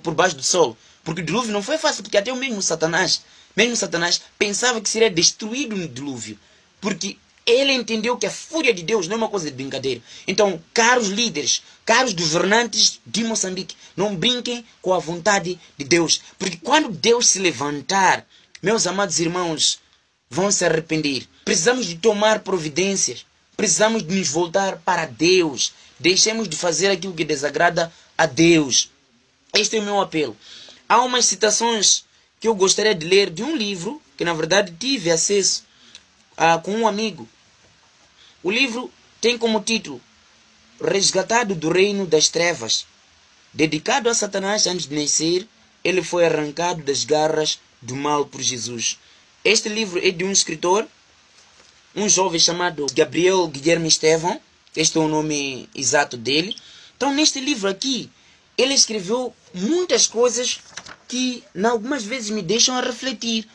por baixo do sol. Porque o dilúvio não foi fácil, porque até o mesmo Satanás pensava que seria destruído no dilúvio. Porque ele entendeu que a fúria de Deus não é uma coisa de brincadeira. Então, caros líderes, caros governantes de Moçambique, não brinquem com a vontade de Deus. Porque quando Deus se levantar, meus amados irmãos, vão se arrepender. Precisamos de tomar providências. Precisamos de nos voltar para Deus. Deixemos de fazer aquilo que desagrada a Deus. Este é o meu apelo. Há umas citações que eu gostaria de ler de um livro que, na verdade, tive acesso com um amigo. O livro tem como título Resgatado do Reino das Trevas. Dedicado a Satanás antes de nascer, ele foi arrancado das garras do mal por Jesus. Este livro é de um escritor, um jovem chamado Gabriel Guilherme Estevão. Este é o nome exato dele. Então, neste livro aqui, ele escreveu muitas coisas que, algumas vezes, me deixam a refletir.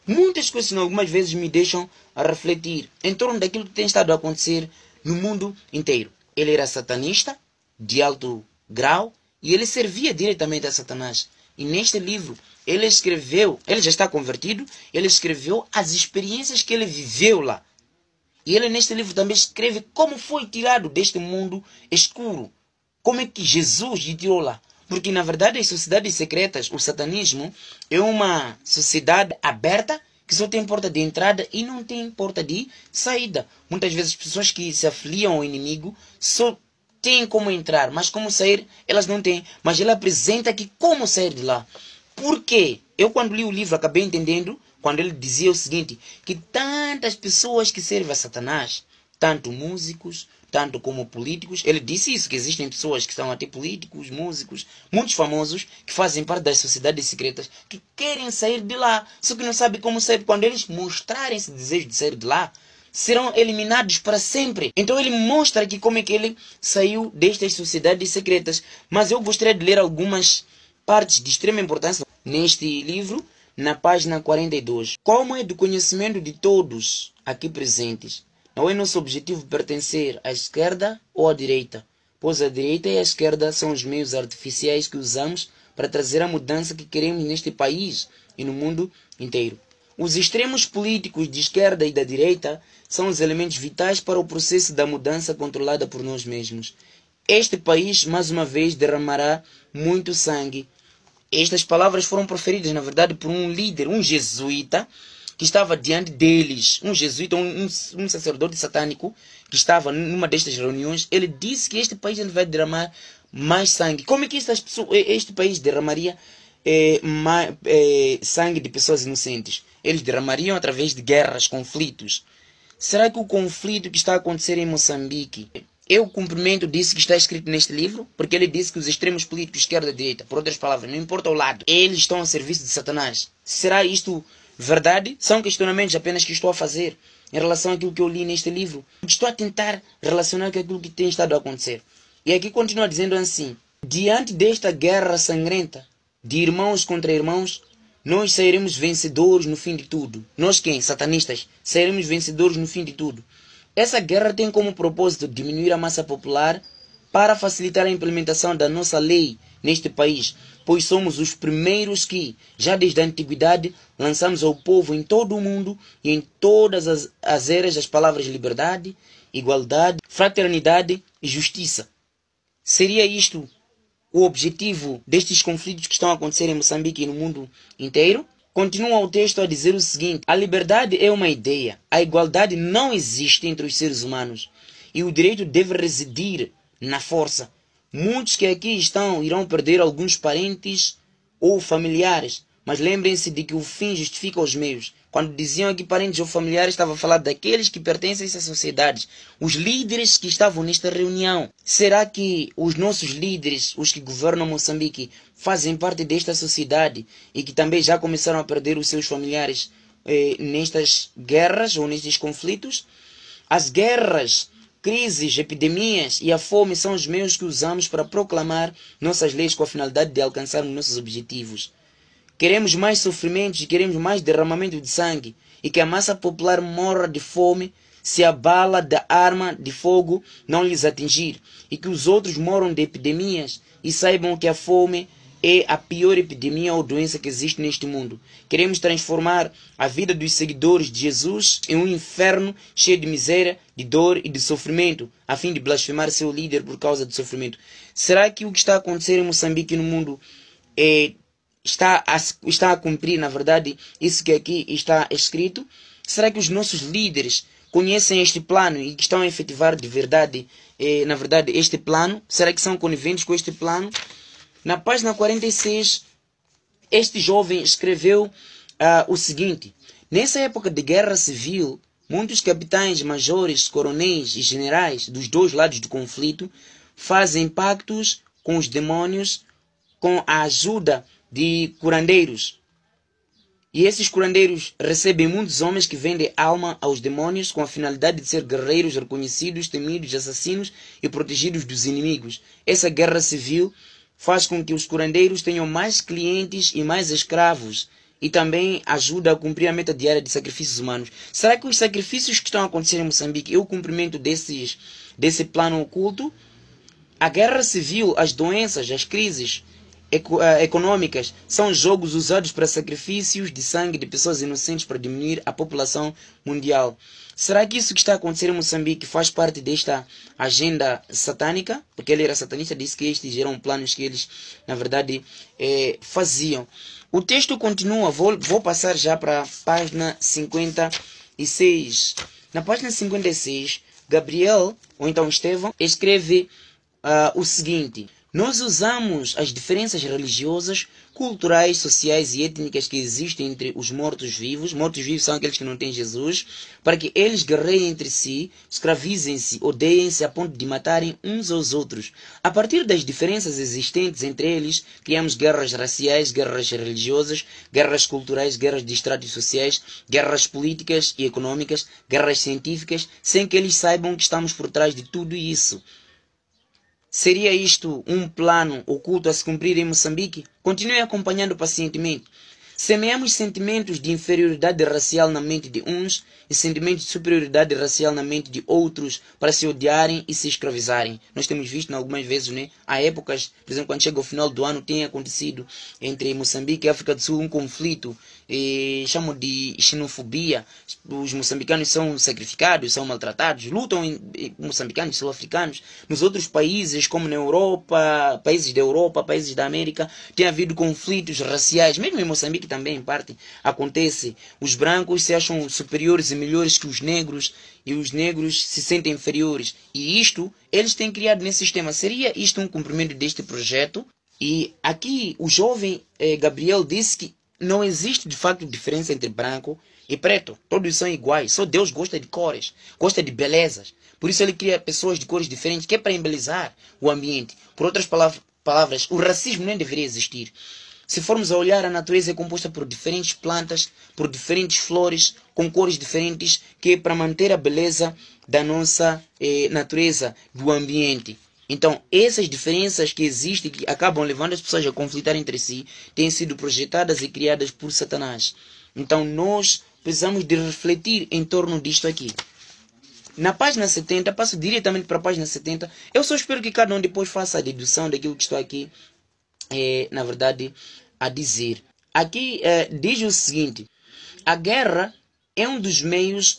Muitas coisas, algumas vezes, me deixam a refletir em torno daquilo que tem estado a acontecer no mundo inteiro. Ele era satanista, de alto grau, e ele servia diretamente a Satanás. E neste livro, ele escreveu, ele já está convertido, ele escreveu as experiências que ele viveu lá. E ele neste livro também escreve como foi tirado deste mundo escuro. Como é que Jesus lhe tirou lá. Porque na verdade as sociedades secretas, o satanismo, é uma sociedade aberta que só tem porta de entrada e não tem porta de saída. Muitas vezes as pessoas que se afiliam ao inimigo só têm como entrar, mas como sair elas não têm. Mas ele apresenta aqui como sair de lá. Por quê? Eu quando li o livro acabei entendendo, quando ele dizia o seguinte, que tantas pessoas que servem a Satanás, tanto músicos, tanto como políticos, ele disse isso, que existem pessoas que são até políticos, músicos, muitos famosos, que fazem parte das sociedades secretas, que querem sair de lá, só que não sabem como sair. Quando eles mostrarem esse desejo de sair de lá, serão eliminados para sempre. Então ele mostra aqui como é que ele saiu destas sociedades secretas. Mas eu gostaria de ler algumas partes de extrema importância neste livro, na página 42. Como é do conhecimento de todos aqui presentes, não é nosso objetivo pertencer à esquerda ou à direita, pois a direita e a esquerda são os meios artificiais que usamos para trazer a mudança que queremos neste país e no mundo inteiro. Os extremos políticos de esquerda e da direita são os elementos vitais para o processo da mudança controlada por nós mesmos. Este país, mais uma vez, derramará muito sangue. Estas palavras foram proferidas, na verdade, por um líder, um jesuíta, que estava diante deles. Um jesuíta, um sacerdote satânico, que estava numa destas reuniões. Ele disse que este país ele vai derramar mais sangue. Como é que este país derramaria sangue de pessoas inocentes? Eles derramariam através de guerras, conflitos. Será que o conflito que está a acontecer em Moçambique, eu cumprimento disso que está escrito neste livro, porque ele disse que os extremos políticos, esquerda e direita, por outras palavras, não importa o lado, eles estão a serviço de Satanás. Será isto verdade? São questionamentos apenas que estou a fazer em relação àquilo que eu li neste livro. Estou a tentar relacionar com aquilo que tem estado a acontecer. E aqui continua dizendo assim: diante desta guerra sangrenta, de irmãos contra irmãos, nós sairemos vencedores no fim de tudo. Nós quem? Satanistas. Sairemos vencedores no fim de tudo. Essa guerra tem como propósito diminuir a massa popular para facilitar a implementação da nossa lei neste país, pois somos os primeiros que, já desde a antiguidade, lançamos ao povo em todo o mundo e em todas as eras as palavras liberdade, igualdade, fraternidade e justiça. Seria isto o objetivo destes conflitos que estão a acontecer em Moçambique e no mundo inteiro? Continua o texto a dizer o seguinte: a liberdade é uma ideia, a igualdade não existe entre os seres humanos e o direito deve residir na força. Muitos que aqui estão irão perder alguns parentes ou familiares, mas lembrem-se de que o fim justifica os meios. Quando diziam aqui parentes ou familiares, estava a falar daqueles que pertencem a essas sociedades, os líderes que estavam nesta reunião. Será que os nossos líderes, os que governam Moçambique, fazem parte desta sociedade e que também já começaram a perder os seus familiares nestas guerras ou nestes conflitos? As guerras, crises, epidemias e a fome são os meios que usamos para proclamar nossas leis com a finalidade de alcançarmos nossos objetivos. Queremos mais sofrimentos e queremos mais derramamento de sangue e que a massa popular morra de fome se a bala da arma de fogo não lhes atingir e que os outros morram de epidemias e saibam que a fome é a pior epidemia ou doença que existe neste mundo. Queremos transformar a vida dos seguidores de Jesus em um inferno cheio de miséria, de dor e de sofrimento, a fim de blasfemar seu líder por causa do sofrimento. Será que o que está a acontecer em Moçambique e no mundo está a cumprir, na verdade, isso que aqui está escrito? Será que os nossos líderes conhecem este plano e que estão a efetivar de verdade, na verdade, este plano? Será que são coniventes com este plano? Na página 46, este jovem escreveu o seguinte: nessa época de guerra civil, muitos capitães, majores, coronéis e generais dos dois lados do conflito fazem pactos com os demônios com a ajuda de curandeiros. E esses curandeiros recebem muitos homens que vendem alma aos demônios com a finalidade de ser guerreiros reconhecidos, temidos, assassinos e protegidos dos inimigos. Essa guerra civil faz com que os curandeiros tenham mais clientes e mais escravos e também ajuda a cumprir a meta diária de sacrifícios humanos. Será que os sacrifícios que estão a acontecer em Moçambique é o cumprimento desse plano oculto? A guerra civil, as doenças, as crises econômicas são jogos usados para sacrifícios de sangue de pessoas inocentes para diminuir a população mundial. Será que isso que está a acontecer em Moçambique faz parte desta agenda satânica? Porque ele era satanista, disse que estes eram planos que eles, na verdade, faziam. O texto continua, vou passar já para a página 56. Na página 56, Gabriel, ou então Estevão, escreve o seguinte: nós usamos as diferenças religiosas, culturais, sociais e étnicas que existem entre os mortos-vivos. Mortos-vivos são aqueles que não têm Jesus, para que eles guerreiem entre si, escravizem-se, odeiem-se a ponto de matarem uns aos outros. A partir das diferenças existentes entre eles, criamos guerras raciais, guerras religiosas, guerras culturais, guerras de estratos sociais, guerras políticas e econômicas, guerras científicas, sem que eles saibam que estamos por trás de tudo isso. Seria isto um plano oculto a se cumprir em Moçambique? Continue acompanhando pacientemente. Semeamos sentimentos de inferioridade racial na mente de uns e sentimentos de superioridade racial na mente de outros para se odiarem e se escravizarem. Nós temos visto algumas vezes, né? Há épocas, por exemplo, quando chega o final do ano, tem acontecido entre Moçambique e África do Sul um conflito, chamam de xenofobia. Os moçambicanos são sacrificados, são maltratados, lutam moçambicanos, sul-africanos. Nos outros países, como na Europa, países da Europa, países da América, tem havido conflitos raciais, mesmo em Moçambique também, em parte, acontece. Os brancos se acham superiores e melhores que os negros, e os negros se sentem inferiores. E isto, eles têm criado nesse sistema. Seria isto um cumprimento deste projeto? E aqui, o jovem Gabriel disse que não existe, de facto, diferença entre branco e preto. Todos são iguais. Só Deus gosta de cores, gosta de belezas. Por isso ele cria pessoas de cores diferentes, que é para embelezar o ambiente. Por outras palavras, o racismo nem deveria existir. Se formos a olhar, a natureza é composta por diferentes plantas, por diferentes flores, com cores diferentes, que é para manter a beleza da nossa natureza, do ambiente. Então, essas diferenças que existem, que acabam levando as pessoas a conflitar entre si, têm sido projetadas e criadas por Satanás. Então, nós precisamos de refletir em torno disto aqui. Na página 70, passo diretamente para a página 70. Eu só espero que cada um depois faça a dedução daquilo que estou aqui, na verdade, a dizer. Aqui diz o seguinte: a guerra é um dos meios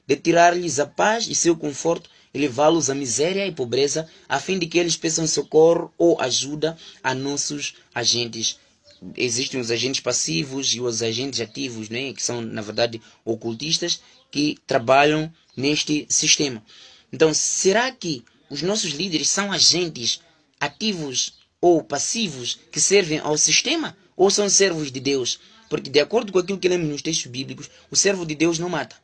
de tirar-lhes a paz e seu conforto e levá-los à miséria e pobreza, a fim de que eles peçam socorro ou ajuda a nossos agentes. Existem os agentes passivos e os agentes ativos, né, que são, na verdade, ocultistas, que trabalham neste sistema. Então, será que os nossos líderes são agentes ativos ou passivos que servem ao sistema? Ou são servos de Deus? Porque de acordo com aquilo que lemos nos textos bíblicos, o servo de Deus não mata.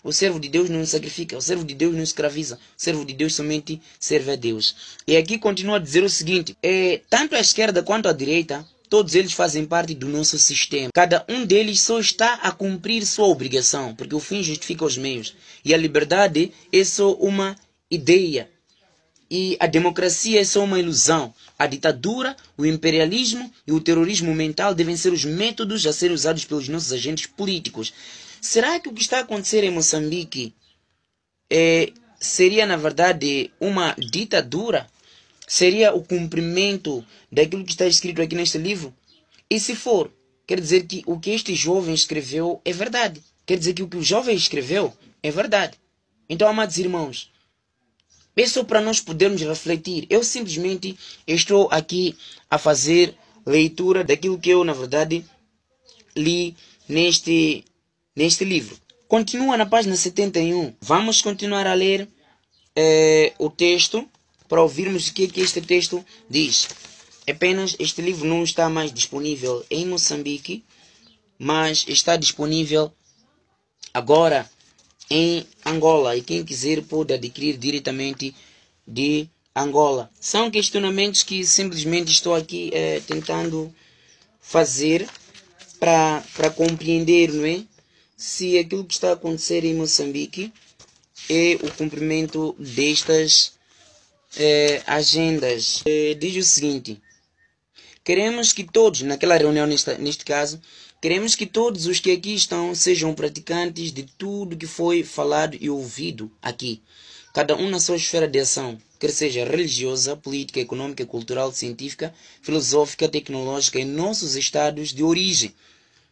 O servo de Deus não sacrifica, o servo de Deus não escraviza, o servo de Deus somente serve a Deus. E aqui continua a dizer o seguinte, tanto à esquerda quanto à direita, todos eles fazem parte do nosso sistema. Cada um deles só está a cumprir sua obrigação, porque o fim justifica os meios. E a liberdade é só uma ideia. E a democracia é só uma ilusão. A ditadura, o imperialismo e o terrorismo mental devem ser os métodos a serem usados pelos nossos agentes políticos. Será que o que está a acontecer em Moçambique seria, na verdade, uma ditadura? Seria o cumprimento daquilo que está escrito aqui neste livro? E se for, quer dizer que o que este jovem escreveu é verdade. Quer dizer que o que o jovem escreveu é verdade. Então, amados irmãos, é só para nós podermos refletir. Eu simplesmente estou aqui a fazer leitura daquilo que eu, na verdade, li neste livro. Continua na página 71. Vamos continuar a ler o texto para ouvirmos o que este texto diz. Apenas este livro não está mais disponível em Moçambique, mas está disponível agora em Angola. E quem quiser pode adquirir diretamente de Angola. São questionamentos que simplesmente estou aqui tentando fazer para compreender, não é? Se aquilo que está a acontecer em Moçambique é o cumprimento destas agendas. Diz o seguinte: queremos que todos, naquela reunião neste caso, queremos que todos os que aqui estão sejam praticantes de tudo que foi falado e ouvido aqui, cada um na sua esfera de ação, quer seja religiosa, política, econômica, cultural, científica, filosófica, tecnológica, em nossos estados de origem.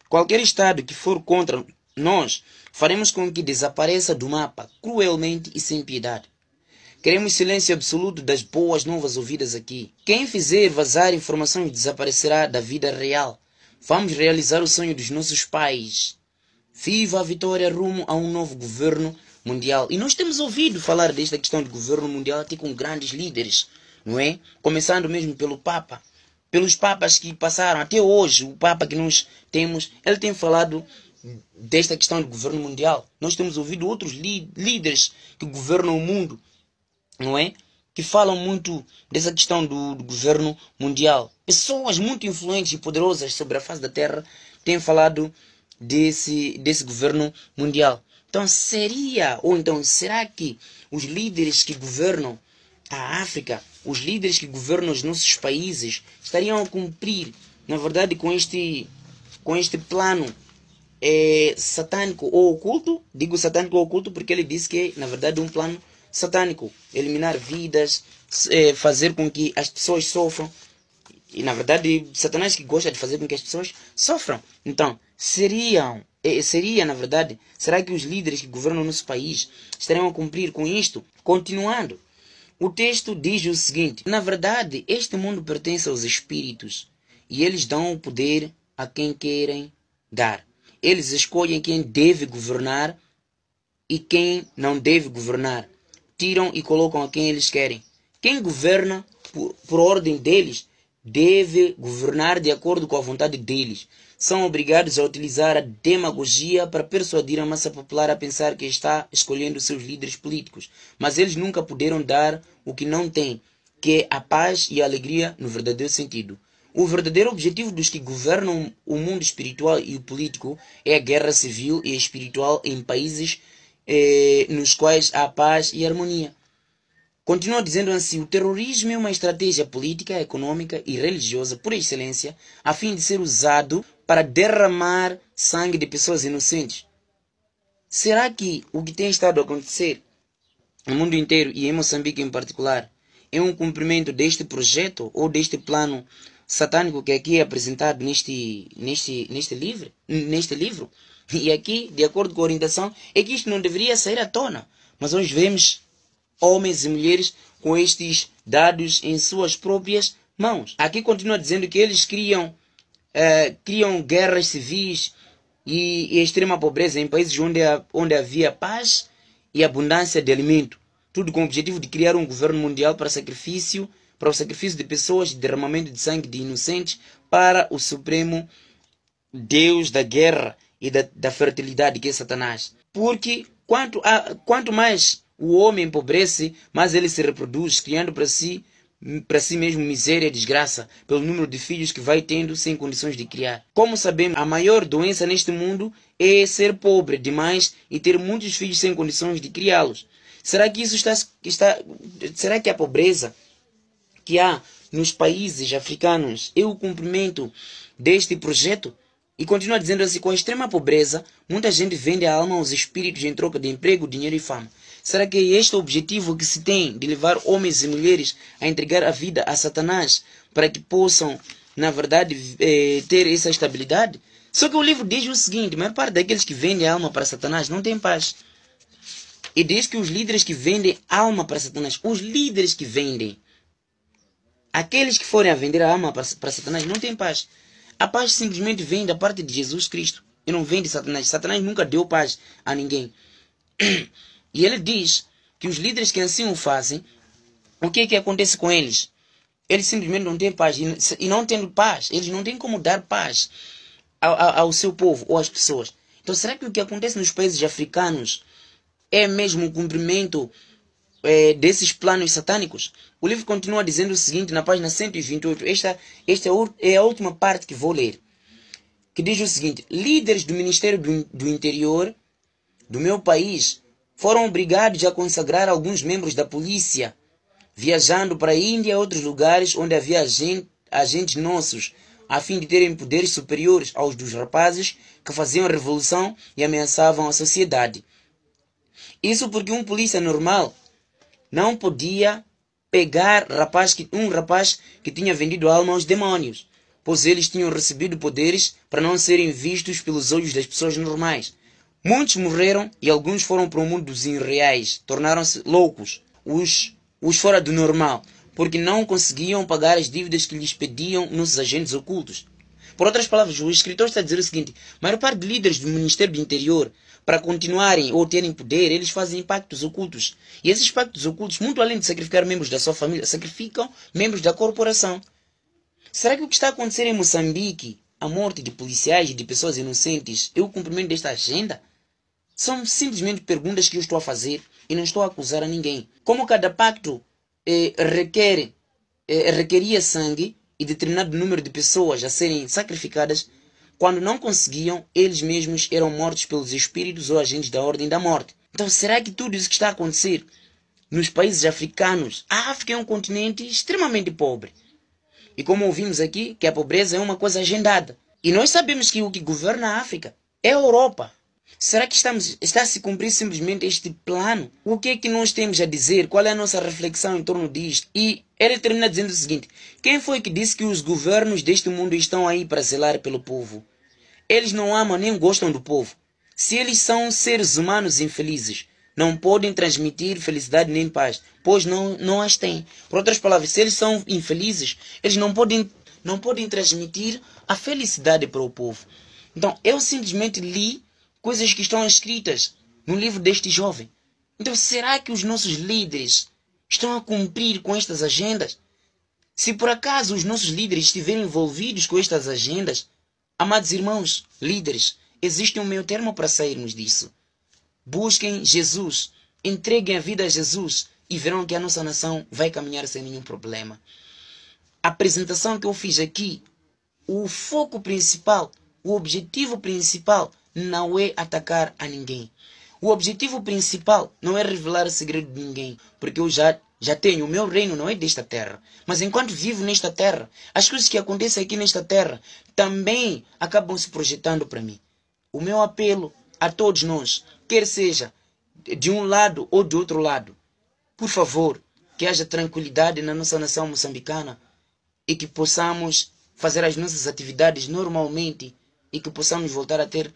Qualquer estado que for contra nós, faremos com que desapareça do mapa, cruelmente e sem piedade. Queremos silêncio absoluto das boas novas ouvidas aqui. Quem fizer vazar informações desaparecerá da vida real. Vamos realizar o sonho dos nossos pais. Viva a vitória rumo a um novo governo mundial. E nós temos ouvido falar desta questão de governo mundial até com grandes líderes, não é? Começando mesmo pelo Papa. Pelos papas que passaram até hoje, o Papa que nós temos, ele tem falado desta questão de governo mundial. Nós temos ouvido outros líderes que governam o mundo, não é? Que falam muito dessa questão do governo mundial. Pessoas muito influentes e poderosas sobre a face da Terra têm falado desse governo mundial. Então será que os líderes que governam a África, os líderes que governam os nossos países, estariam a cumprir, na verdade, com este plano satânico ou oculto? Digo satânico ou oculto porque ele disse que é, na verdade, um plano satânico. Eliminar vidas, fazer com que as pessoas sofram. E, na verdade, Satanás que gosta de fazer com que as pessoas sofram. Então, seria, na verdade, será que os líderes que governam o nosso país estariam a cumprir com isto? Continuando, o texto diz o seguinte: na verdade, este mundo pertence aos espíritos e eles dão o poder a quem querem dar. Eles escolhem quem deve governar e quem não deve governar. Tiram e colocam a quem eles querem. Quem governa por ordem deles deve governar de acordo com a vontade deles. São obrigados a utilizar a demagogia para persuadir a massa popular a pensar que está escolhendo seus líderes políticos. Mas eles nunca puderam dar o que não têm, que é a paz e a alegria no verdadeiro sentido. O verdadeiro objetivo dos que governam o mundo espiritual e o político é a guerra civil e espiritual em países nos quais há paz e harmonia. Continua dizendo assim: o terrorismo é uma estratégia política, econômica e religiosa por excelência, a fim de ser usado para derramar sangue de pessoas inocentes. Será que o que tem estado a acontecer no mundo inteiro e em Moçambique em particular é um cumprimento deste projeto ou deste plano satânico que aqui é apresentado neste livro? E aqui, de acordo com a orientação, é que isto não deveria sair à tona. Mas hoje vemos homens e mulheres com estes dados em suas próprias mãos. Aqui continua dizendo que eles criam guerras civis e extrema pobreza em países onde havia paz e abundância de alimento. Tudo com o objetivo de criar um governo mundial para o sacrifício de pessoas e derramamento de sangue de inocentes para o supremo Deus da guerra e da fertilidade, que é Satanás. Porque quanto mais o homem empobrece, mais ele se reproduz, criando para si mesmo miséria e desgraça, pelo número de filhos que vai tendo sem condições de criar. Como sabemos, a maior doença neste mundo é ser pobre demais e ter muitos filhos sem condições de criá-los. Será que será que a pobreza que há nos países africanos é o cumprimento deste projeto? E continua dizendo assim: com a extrema pobreza, muita gente vende a alma aos espíritos em troca de emprego, dinheiro e fama. Será que é este o objetivo que se tem de levar homens e mulheres a entregar a vida a Satanás para que possam, na verdade, ter essa estabilidade? Só que o livro diz o seguinte: a maior parte daqueles que vendem a alma para Satanás não tem paz. E diz que os líderes que vendem alma para Satanás, os líderes que vendem, aqueles que forem a vender a alma para Satanás não têm paz. A paz simplesmente vem da parte de Jesus Cristo e não vem de Satanás. Satanás nunca deu paz a ninguém. E ele diz que os líderes que assim o fazem, o que acontece com eles? Eles simplesmente não têm paz. E não tendo paz, eles não têm como dar paz ao seu povo ou às pessoas. Então será que o que acontece nos países africanos é mesmo o cumprimento desses planos satânicos? O livro continua dizendo o seguinte na página 128. Esta é a última parte que vou ler. Que diz o seguinte: líderes do Ministério do Interior do meu país foram obrigados a consagrar alguns membros da polícia, viajando para a Índia e outros lugares onde havia agentes nossos, a fim de terem poderes superiores aos dos rapazes que faziam revolução e ameaçavam a sociedade. Isso porque um polícia normal não podia pegar um rapaz que tinha vendido alma aos demônios, pois eles tinham recebido poderes para não serem vistos pelos olhos das pessoas normais. Muitos morreram e alguns foram para o mundo dos irreais, tornaram-se loucos, os fora do normal, porque não conseguiam pagar as dívidas que lhes pediam nos agentes ocultos. Por outras palavras, o escritor está a dizer o seguinte: a maior parte de líderes do Ministério do Interior, para continuarem ou terem poder, eles fazem pactos ocultos. E esses pactos ocultos, muito além de sacrificar membros da sua família, sacrificam membros da corporação. Será que o que está a acontecer em Moçambique, a morte de policiais e de pessoas inocentes, é o cumprimento desta agenda? São simplesmente perguntas que eu estou a fazer e não estou a acusar a ninguém. Como cada pacto requeria sangue e determinado número de pessoas a serem sacrificadas, quando não conseguiam, eles mesmos eram mortos pelos espíritos ou agentes da ordem da morte. Então será que tudo isso que está a acontecer nos países africanos? A África é um continente extremamente pobre. E como ouvimos aqui, que a pobreza é uma coisa agendada. E nós sabemos que o que governa a África é a Europa. Será que está a se cumprir simplesmente este plano? O que é que nós temos a dizer? Qual é a nossa reflexão em torno disto? E ele termina dizendo o seguinte: quem foi que disse que os governos deste mundo estão aí para zelar pelo povo? Eles não amam nem gostam do povo. Se eles são seres humanos infelizes, não podem transmitir felicidade nem paz, pois não as têm. Por outras palavras, se eles são infelizes, eles não podem transmitir a felicidade para o povo. Então, eu simplesmente li coisas que estão escritas no livro deste jovem. Então, será que os nossos líderes estão a cumprir com estas agendas? Se por acaso os nossos líderes estiverem envolvidos com estas agendas, amados irmãos, líderes, existe um meio termo para sairmos disso. Busquem Jesus, entreguem a vida a Jesus e verão que a nossa nação vai caminhar sem nenhum problema. A apresentação que eu fiz aqui, o foco principal, o objetivo principal não é atacar a ninguém. O objetivo principal não é revelar o segredo de ninguém, porque eu já tenho, o meu reino não é desta terra. Mas enquanto vivo nesta terra, as coisas que acontecem aqui nesta terra também acabam se projetando para mim. O meu apelo a todos nós, quer seja de um lado ou de outro lado, por favor, que haja tranquilidade na nossa nação moçambicana e que possamos fazer as nossas atividades normalmente e que possamos voltar a ter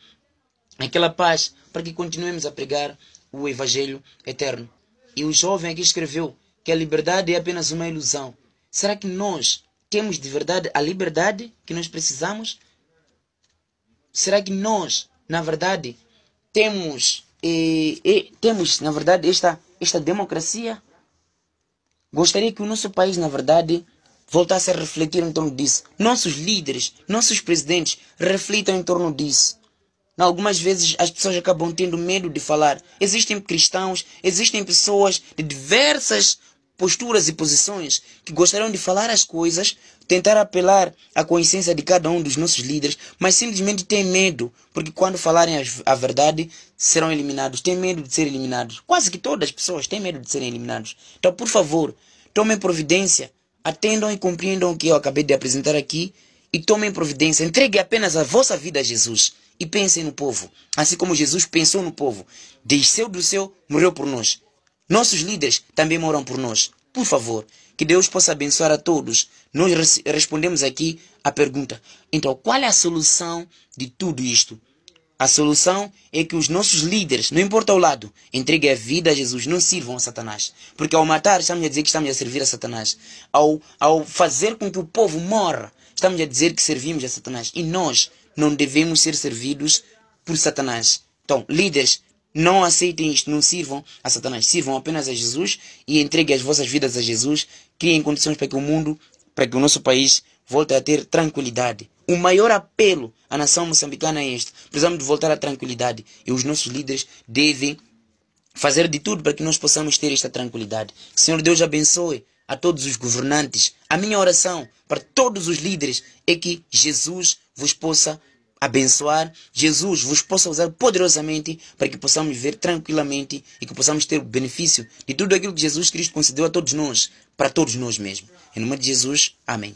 aquela paz para que continuemos a pregar o Evangelho eterno. E o jovem aqui escreveu que a liberdade é apenas uma ilusão. Será que nós temos de verdade a liberdade que nós precisamos? Será que nós, na verdade, temos na verdade, esta democracia? Gostaria que o nosso país, na verdade, voltasse a refletir em torno disso. Nossos líderes, nossos presidentes, reflitam em torno disso. Algumas vezes as pessoas acabam tendo medo de falar. Existem cristãos, existem pessoas de diversas posturas e posições que gostariam de falar as coisas, tentar apelar à consciência de cada um dos nossos líderes, mas simplesmente têm medo, porque quando falarem a verdade serão eliminados. Têm medo de ser eliminados. Quase que todas as pessoas têm medo de serem eliminados. Então, por favor, tomem providência, atendam e compreendam o que eu acabei de apresentar aqui e tomem providência. Entregue apenas a vossa vida a Jesus e pensem no povo, assim como Jesus pensou no povo. Desceu do céu, morreu por nós. Nossos líderes também moram por nós. Por favor, que Deus possa abençoar a todos. Nós respondemos aqui a pergunta. Então, qual é a solução de tudo isto? A solução é que os nossos líderes, não importa o lado, entreguem a vida a Jesus, não sirvam a Satanás. Porque ao matar, estamos a dizer que estamos a servir a Satanás. Ao fazer com que o povo morra, estamos a dizer que servimos a Satanás. E nós não devemos ser servidos por Satanás. Então, líderes, não aceitem isto, não sirvam a Satanás, sirvam apenas a Jesus e entreguem as vossas vidas a Jesus. Criem condições para que o mundo, para que o nosso país volte a ter tranquilidade. O maior apelo à nação moçambicana é este. Precisamos de voltar à tranquilidade e os nossos líderes devem fazer de tudo para que nós possamos ter esta tranquilidade. Que o Senhor Deus abençoe a todos os governantes. A minha oração para todos os líderes é que Jesus vos possa abençoar, Jesus vos possa usar poderosamente para que possamos viver tranquilamente e que possamos ter o benefício de tudo aquilo que Jesus Cristo concedeu a todos nós, para todos nós mesmos. Em nome de Jesus, amém.